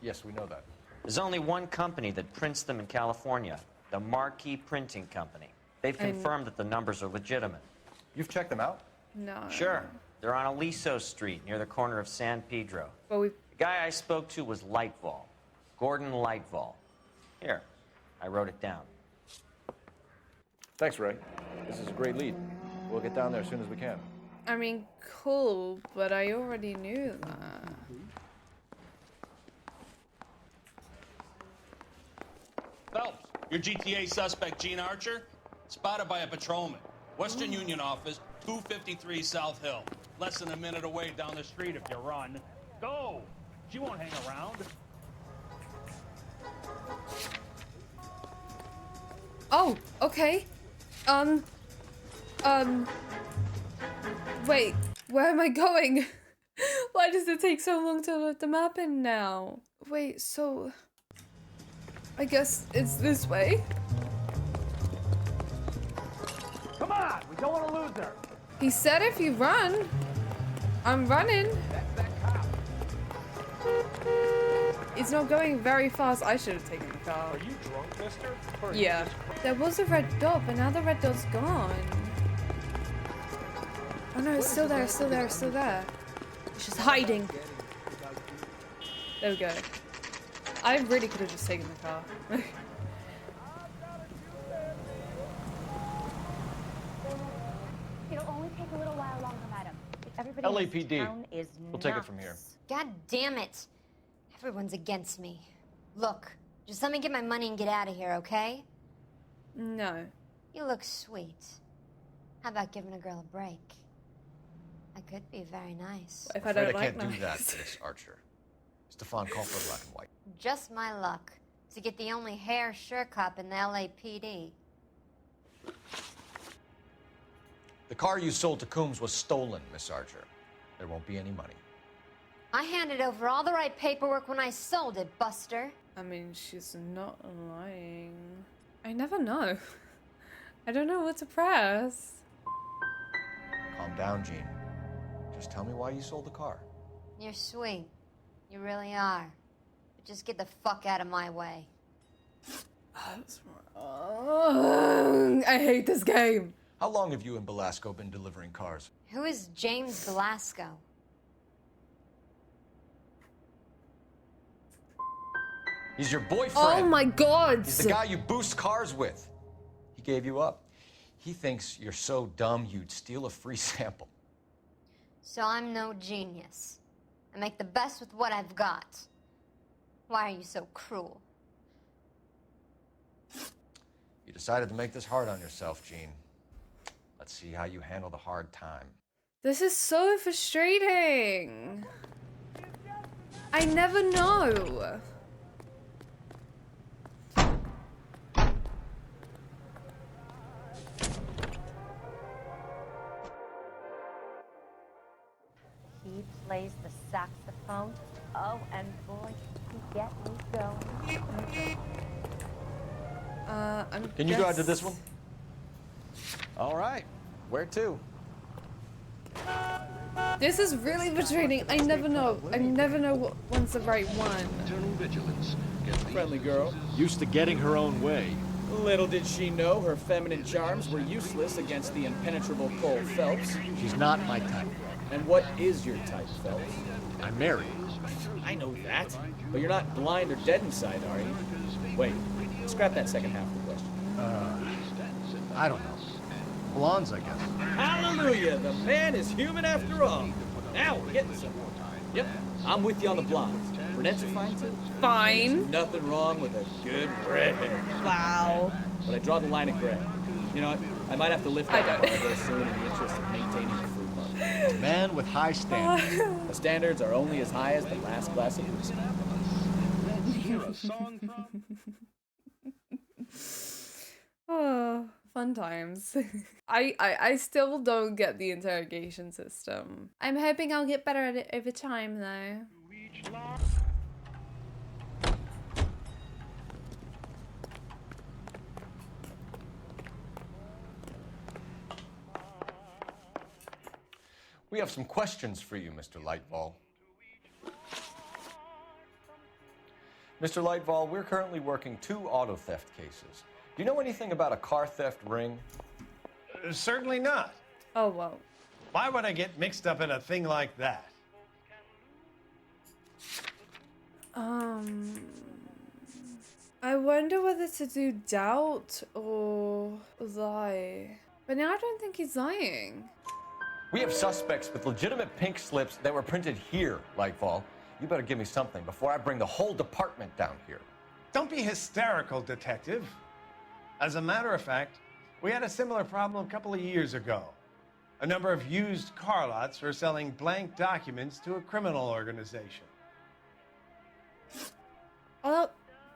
[SPEAKER 6] Yes, we know that.
[SPEAKER 21] There's only one company that prints them in California, the Marquee Printing Company. They've confirmed that the numbers are legitimate.
[SPEAKER 6] You've checked them out?
[SPEAKER 1] No.
[SPEAKER 21] Sure. They're on Aliso Street, near the corner of San Pedro.
[SPEAKER 1] But we...
[SPEAKER 21] The guy I spoke to was Lightval. Gordon Lightval. Here, I wrote it down.
[SPEAKER 6] Thanks, Ray. This is a great lead. We'll get down there as soon as we can.
[SPEAKER 1] I mean, cool, but I already knew that.
[SPEAKER 22] Phelps, your GTA suspect, Gene Archer, spotted by a patrolman. Western Union office, 253 South Hill. Less than a minute away down the street if you run. Go! She won't hang around.
[SPEAKER 1] Oh, okay. Wait, where am I going? Why does it take so long to load the map in now? Wait, so... I guess it's this way?
[SPEAKER 3] Come on! We don't want to lose her!
[SPEAKER 1] He said if you run. I'm running. It's not going very fast. I should have taken the car.
[SPEAKER 3] Are you drunk, mister?
[SPEAKER 1] Yeah. There was a red dot, but now the red dot's gone. Oh no, it's still there, it's still there, it's still there. It's just hiding. There we go. I really could have just taken the car.
[SPEAKER 17] It'll only take a little while longer, madam. Everybody in this
[SPEAKER 6] LAPD.
[SPEAKER 17] town is
[SPEAKER 6] We'll take it from here.
[SPEAKER 9] God damn it. Everyone's against me. Look, just let me get my money and get out of here, okay?
[SPEAKER 1] No.
[SPEAKER 9] You look sweet. How about giving a girl a break? I could be very nice.
[SPEAKER 1] If I don't like
[SPEAKER 6] can't do
[SPEAKER 1] nice.
[SPEAKER 6] that, Miss Archer. Stefan, call for black and white.
[SPEAKER 9] Just my luck to get the only hair sure cop in the LAPD.
[SPEAKER 6] The car you sold to Coombs was stolen, Miss Archer. There won't be any money.
[SPEAKER 9] I handed over all the right paperwork when I sold it, Buster.
[SPEAKER 1] I mean, she's not lying. I never know. I don't know what to press.
[SPEAKER 6] Calm down, Gene. Just tell me why you sold the car.
[SPEAKER 9] You're sweet. You really are. But just get the fuck out of my way.
[SPEAKER 1] That's wrong. I hate this game.
[SPEAKER 6] How long have you and Belasco been delivering cars?
[SPEAKER 9] Who is James Belasco?
[SPEAKER 6] He's your boyfriend.
[SPEAKER 1] Oh my god.
[SPEAKER 6] He's the guy you boost cars with. He gave you up. He thinks you're so dumb you'd steal a free sample.
[SPEAKER 9] So I'm no genius. I make the best with what I've got. Why are you so cruel?
[SPEAKER 6] You decided to make this hard on yourself, Gene. Let's see how you handle the hard time.
[SPEAKER 1] This is so frustrating. I never know.
[SPEAKER 17] He plays the saxophone. Oh, and boy, he get me going.
[SPEAKER 6] Can you go out to this one?
[SPEAKER 5] All right. Where to?
[SPEAKER 1] This is really frustrating. I never know. I never know what one's the right one.
[SPEAKER 18] Friendly girl, used to getting her own way. Little did she know her feminine charms were useless against the impenetrable Cole Phelps.
[SPEAKER 15] She's not my type.
[SPEAKER 18] And what is your type, Phelps?
[SPEAKER 15] I'm married.
[SPEAKER 18] I know that, but you're not blind or dead inside, are you? Wait, scrap that second half of the question.
[SPEAKER 15] I don't know. Blondes, I guess.
[SPEAKER 18] Hallelujah! The man is human after all. Now we're getting somewhere. Yep, I'm with you on the blondes. Brunettes are fine too.
[SPEAKER 1] Fine.
[SPEAKER 18] There's nothing wrong with a good redhead.
[SPEAKER 1] Wow.
[SPEAKER 18] But I draw the line at gray. You know what? I might have to lift that bar real soon in the interest of maintaining the fruit market.
[SPEAKER 15] A man with high standards.
[SPEAKER 18] The standards are only as high as the last glass of whiskey.
[SPEAKER 1] Oh, fun times. I still don't get the interrogation system. I'm hoping I'll get better at it over time, though.
[SPEAKER 6] We have some questions for you, Mr. Lightball. Mr. Lightball, we're currently working 2 auto theft cases. Do you know anything about a car theft ring?
[SPEAKER 4] Certainly not.
[SPEAKER 1] Oh, well.
[SPEAKER 4] Why would I get mixed up in a thing like that?
[SPEAKER 1] I wonder whether to do doubt or lie. But now I don't think he's lying.
[SPEAKER 6] We have suspects with legitimate pink slips that were printed here, Lightball. You better give me something before I bring the whole department down here.
[SPEAKER 4] Don't be hysterical, Detective. As a matter of fact, we had a similar problem a couple of years ago. A number of used car lots were selling blank documents to a criminal organization.
[SPEAKER 1] Oh,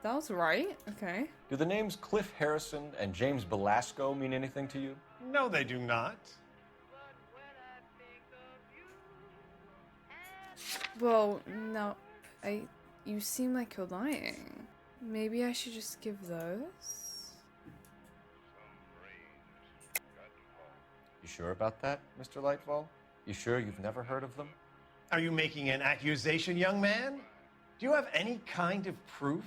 [SPEAKER 1] that was right. Okay.
[SPEAKER 6] Do the names Cliff Harrison and James Belasco mean anything to you?
[SPEAKER 4] No, they do not.
[SPEAKER 1] Well, no. You seem like you're lying. Maybe I should just give those?
[SPEAKER 6] You sure about that, Mr. Lightball? You sure you've never heard of them?
[SPEAKER 4] Are you making an accusation, young man? Do you have any kind of proof?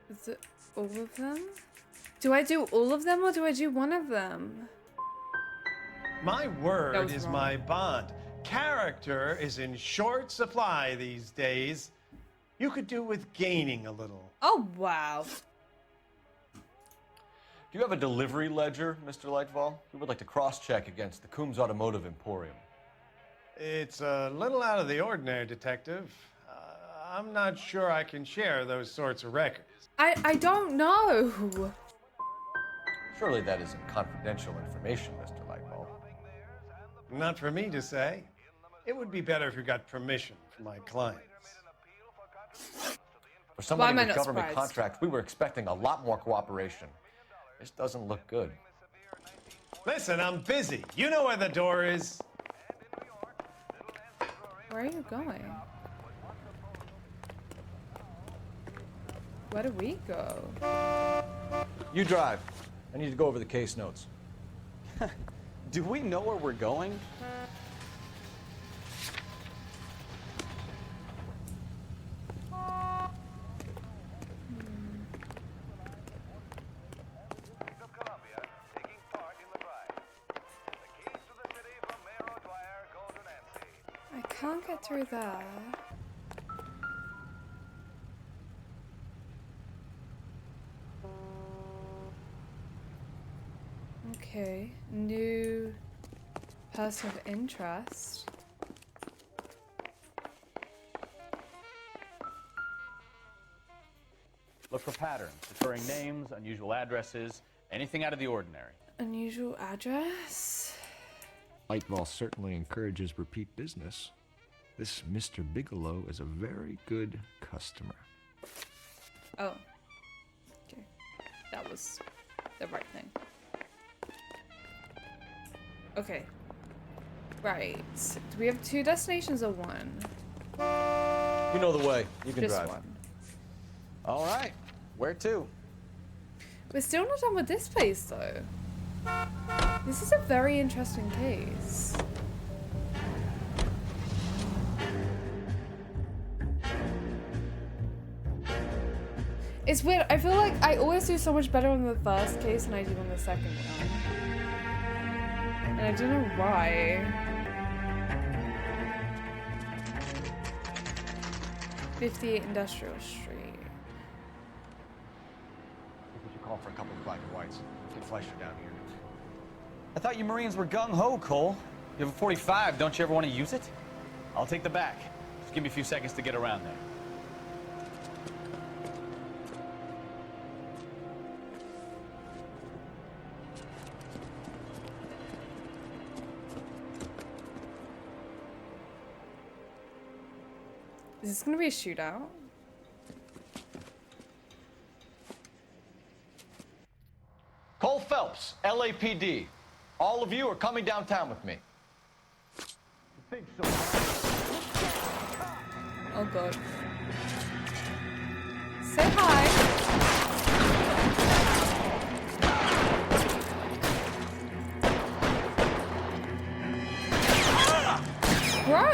[SPEAKER 1] Is it all of them? Do I do all of them or do I do one of them?
[SPEAKER 4] My word is
[SPEAKER 1] wrong.
[SPEAKER 4] my bond. Character is in short supply these days. You could do with gaining a little.
[SPEAKER 1] Oh, wow.
[SPEAKER 6] Do you have a delivery ledger, Mr. Lightball? We would like to cross-check against the Coombs Automotive Emporium.
[SPEAKER 4] It's a little out of the ordinary, Detective. I'm not sure I can share those sorts of records.
[SPEAKER 1] I don't know.
[SPEAKER 6] Surely that isn't confidential information, Mr. Lightball.
[SPEAKER 4] Not for me to say. It would be better if you got permission from my clients.
[SPEAKER 6] For somebody
[SPEAKER 1] am I
[SPEAKER 6] with
[SPEAKER 1] not
[SPEAKER 6] government
[SPEAKER 1] surprised?
[SPEAKER 6] contracts, we were expecting a lot more cooperation. This doesn't look good.
[SPEAKER 4] Listen, I'm busy. You know where the door is.
[SPEAKER 1] Where are you going? Where do we go?
[SPEAKER 6] You drive. I need to go over the case notes.
[SPEAKER 5] Do we know where we're going?
[SPEAKER 1] I can't get through there. Okay, new person of interest.
[SPEAKER 5] Look for patterns, recurring names, unusual addresses, anything out of the ordinary.
[SPEAKER 1] Unusual address?
[SPEAKER 10] Lightball certainly encourages repeat business. This Mr. Bigelow is a very good customer.
[SPEAKER 1] Oh. Okay. That was the right thing. Okay. Right. Do we have 2 destinations or 1?
[SPEAKER 6] You know the way. You can
[SPEAKER 1] Just
[SPEAKER 6] drive.
[SPEAKER 1] 1.
[SPEAKER 5] All right. Where to?
[SPEAKER 1] We're still not done with this place, though. This is a very interesting case. It's weird. I feel like I always do so much better on the first case than I do on the second one. And I don't know why. 58 Industrial Street.
[SPEAKER 6] I think we should call for a couple of black and whites. Take Fleischer down here.
[SPEAKER 5] I thought you Marines were gung-ho, Cole. You have a 45. Don't you ever want to use it? I'll take the back. Just give me a few seconds to get around there.
[SPEAKER 1] Is this gonna be a shootout?
[SPEAKER 6] Cole Phelps, LAPD. All of you are coming downtown with me.
[SPEAKER 1] Oh god. Say hi.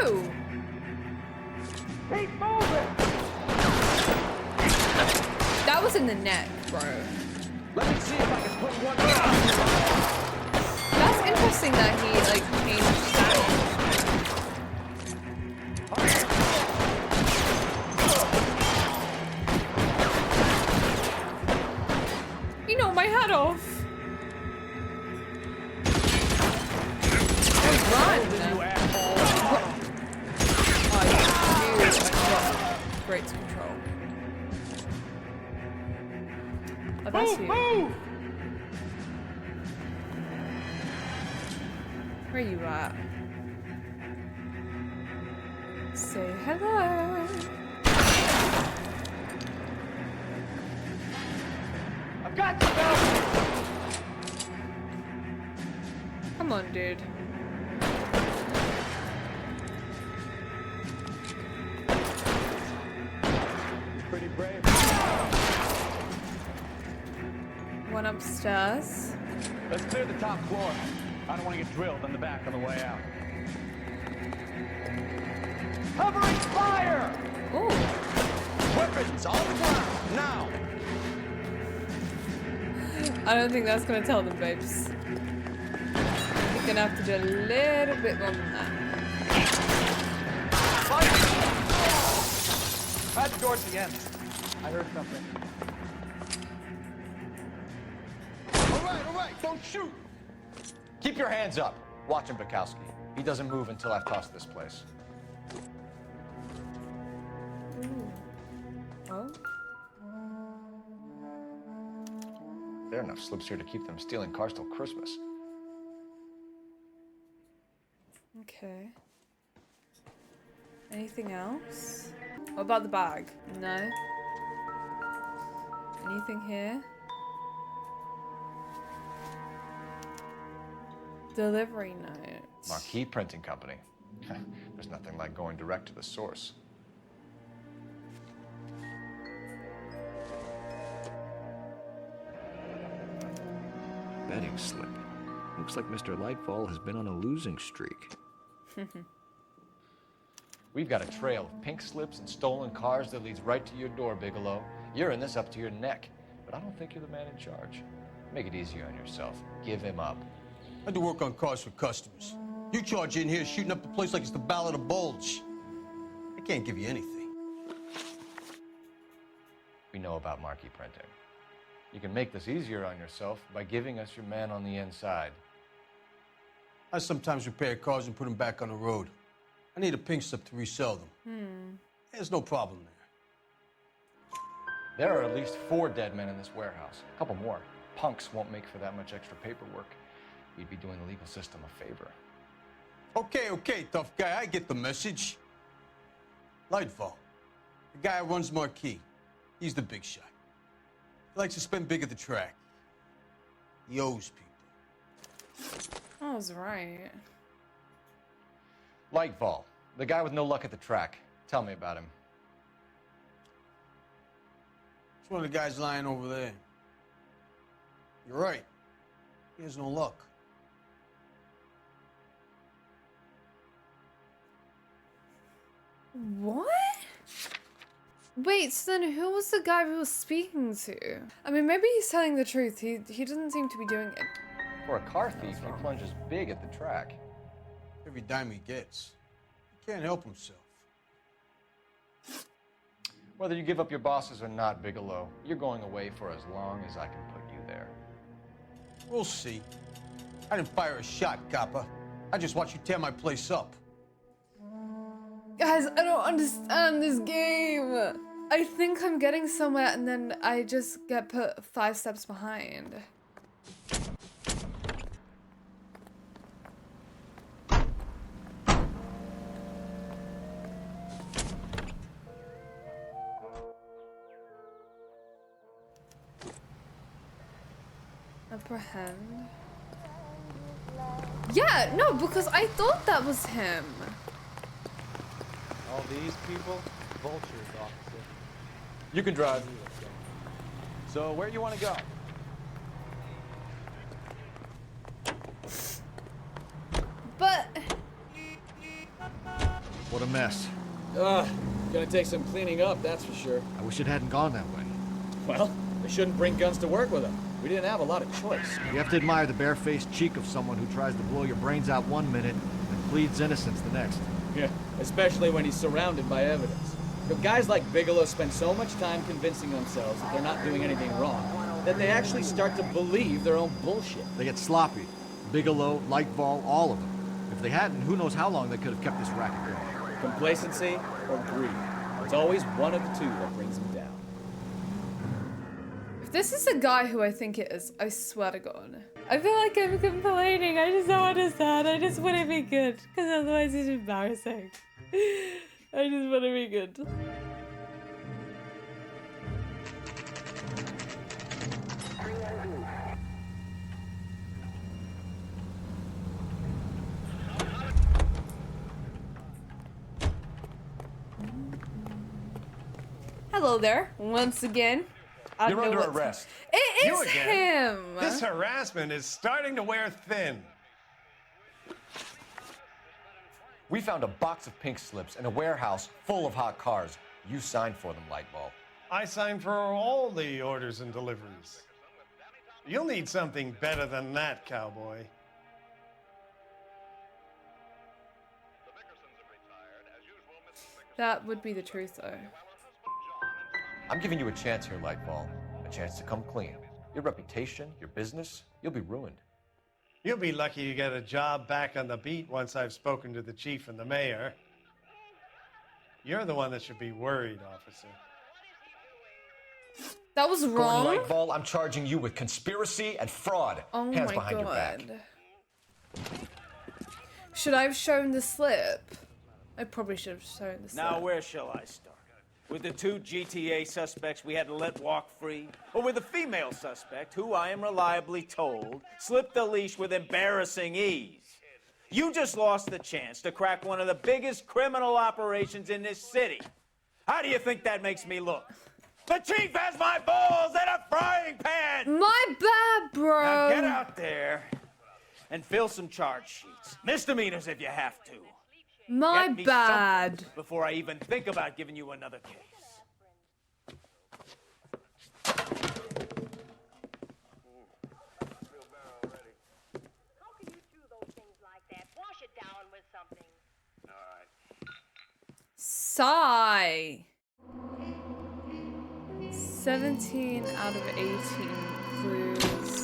[SPEAKER 1] No!
[SPEAKER 3] Keep moving!
[SPEAKER 1] That was in the neck, bro.
[SPEAKER 3] Let me see if I can put one
[SPEAKER 1] That's interesting that he, like, changed sound. You know, my head off. Run! Oh, you great control. Oh, that's you. Where are you at? Say hello.
[SPEAKER 3] I've got you, Bill!
[SPEAKER 1] Come on, dude.
[SPEAKER 3] Pretty brave.
[SPEAKER 1] One upstairs.
[SPEAKER 3] Let's clear the top floor. I don't want to get drilled in the back on the way out. Covering fire!
[SPEAKER 1] Ooh.
[SPEAKER 6] Weapons on the ground, now!
[SPEAKER 1] I don't think that's gonna tell them, babes. You're gonna have to do a little bit more than that.
[SPEAKER 3] At the door at the end. I heard something.
[SPEAKER 6] All right, don't shoot! Keep your hands up. Watch him, Bukowski. He doesn't move until I've tossed this place.
[SPEAKER 1] Oh?
[SPEAKER 6] There are enough slips here to keep them stealing cars till Christmas.
[SPEAKER 1] Okay. Anything else? What about the bag? No. Anything here? Delivery note.
[SPEAKER 6] Marquee Printing Company. There's nothing like going direct to the source.
[SPEAKER 10] Betting slip. Looks like Mr. Lightfall has been on a losing streak.
[SPEAKER 6] We've got a trail of pink slips and stolen cars that leads right to your door, Bigelow. You're in this up to your neck, but I don't think you're the man in charge. Make it easier on yourself. Give him up.
[SPEAKER 22] I do work on cars for customers. You charge in here shooting up the place like it's the Ballad of Bulge. I can't give you anything.
[SPEAKER 6] We know about Marquee Printing. You can make this easier on yourself by giving us your man on the inside.
[SPEAKER 22] I sometimes repair cars and put them back on the road. I need a pink slip to resell them. There's no problem there.
[SPEAKER 6] There are at least 4 dead men in this warehouse. A couple more. Punks won't make for that much extra paperwork. You'd be doing the legal system a favor.
[SPEAKER 22] Okay, tough guy. I get the message. Lightfall, the guy who runs Marquee. He's the big shot. He likes to spend big at the track. He owes people.
[SPEAKER 1] I was right.
[SPEAKER 6] Lightfall, the guy with no luck at the track. Tell me about him.
[SPEAKER 22] It's one of the guys lying over there. You're right. He has no luck.
[SPEAKER 1] What? Wait, so then who was the guy we were speaking to? I mean, maybe he's telling the truth. He doesn't seem to be doing it.
[SPEAKER 6] For a car thief, he plunges big at the track.
[SPEAKER 22] Every dime he gets. He can't help himself.
[SPEAKER 6] Whether you give up your bosses or not, Bigelow, you're going away for as long as I can put you there.
[SPEAKER 22] We'll see. I didn't fire a shot, copper. I just watched you tear my place up.
[SPEAKER 1] Guys, I don't understand this game. I think I'm getting somewhere and then I just get put 5 steps behind. Apprehend. Yeah, no, because I thought that was him.
[SPEAKER 19] All these people? Vultures, officer.
[SPEAKER 6] You can drive.
[SPEAKER 19] So, where do you want to go?
[SPEAKER 1] But...
[SPEAKER 15] What a mess.
[SPEAKER 18] Gonna take some cleaning up, that's for sure.
[SPEAKER 15] I wish it hadn't gone that way.
[SPEAKER 18] Well, they shouldn't bring guns to work with them. We didn't have a lot of choice.
[SPEAKER 15] You have to admire the barefaced cheek of someone who tries to blow your brains out one minute and pleads innocence the next.
[SPEAKER 18] Yeah, especially when he's surrounded by evidence. But guys like Bigelow spend so much time convincing themselves that they're not doing anything wrong that they actually start to believe their own bullshit.
[SPEAKER 15] They get sloppy. Bigelow, Lightball, all of them. If they hadn't, who knows how long they could have kept this racket going.
[SPEAKER 18] Complacency or greed. It's always one of the two that brings them down.
[SPEAKER 1] If this is the guy who I think it is, I swear to God. I feel like I'm complaining. I just don't understand. I just want to be good. Because otherwise it's embarrassing. I just want to be good. Hello there, once again.
[SPEAKER 4] You're under arrest.
[SPEAKER 1] It
[SPEAKER 4] You
[SPEAKER 1] is
[SPEAKER 4] again?
[SPEAKER 1] him!
[SPEAKER 4] This harassment is starting to wear thin.
[SPEAKER 6] We found a box of pink slips in a warehouse full of hot cars. You signed for them, Lightball.
[SPEAKER 4] I signed for all the orders and deliveries. You'll need something better than that, cowboy.
[SPEAKER 1] That would be the truth, though.
[SPEAKER 6] I'm giving you a chance here, Lightball. A chance to come clean. Your reputation, your business, you'll be ruined.
[SPEAKER 4] You'll be lucky to get a job back on the beat once I've spoken to the chief and the mayor. You're the one that should be worried, officer.
[SPEAKER 1] That was wrong.
[SPEAKER 6] Gordon Lightball, I'm charging you with conspiracy and fraud.
[SPEAKER 1] Oh
[SPEAKER 6] Hands
[SPEAKER 1] my
[SPEAKER 6] behind your back.
[SPEAKER 1] God. Should I have shown the slip? I probably should have shown the slip.
[SPEAKER 2] Now, where shall I start? With the two GTA suspects we had to let walk free? Or with the female suspect, who I am reliably told slipped the leash with embarrassing ease? You just lost the chance to crack one of the biggest criminal operations in this city. How do you think that makes me look? The chief has my balls in a frying pan!
[SPEAKER 1] My bad, bro!
[SPEAKER 2] Now get out there and fill some charge sheets. Misdemeanors if you have to.
[SPEAKER 1] My
[SPEAKER 2] Get me
[SPEAKER 1] bad.
[SPEAKER 2] something before I even think about giving you another case.
[SPEAKER 1] Sigh. 17 out of 18 clues.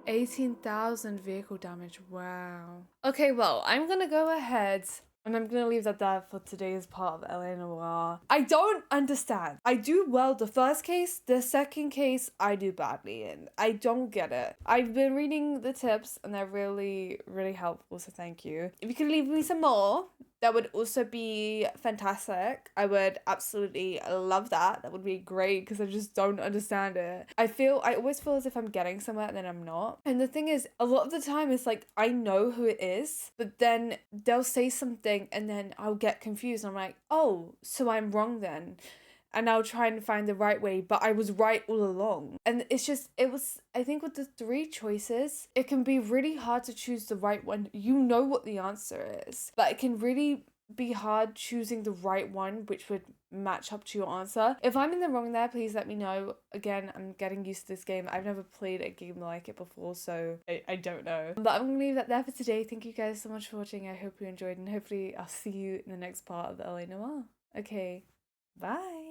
[SPEAKER 1] $18,000 vehicle damage. Wow. Okay, well, I'm gonna go ahead and I'm gonna leave that there for today's part of LA Noire. I don't understand. I do well the first case, the second case I do badly in. I don't get it. I've been reading the tips and they're really, really helpful, so thank you. If you could leave me some more, that would also be fantastic. I would absolutely love that. That would be great because I just don't understand it. I always feel as if I'm getting somewhere and then I'm not. And the thing is, a lot of the time it's like I know who it is, but then they'll say something and then I'll get confused. I'm like, oh, so I'm wrong then. And I'll try and find the right way, but I was right all along. And it's just, I think with the 3 choices, it can be really hard to choose the right one. You know what the answer is, but it can really be hard choosing the right one, which would match up to your answer. If I'm in the wrong there, please let me know. Again, I'm getting used to this game. I've never played a game like it before, so I don't know. But I'm gonna leave that there for today. Thank you guys so much for watching. I hope you enjoyed, and hopefully I'll see you in the next part of the LA Noire. Okay, bye.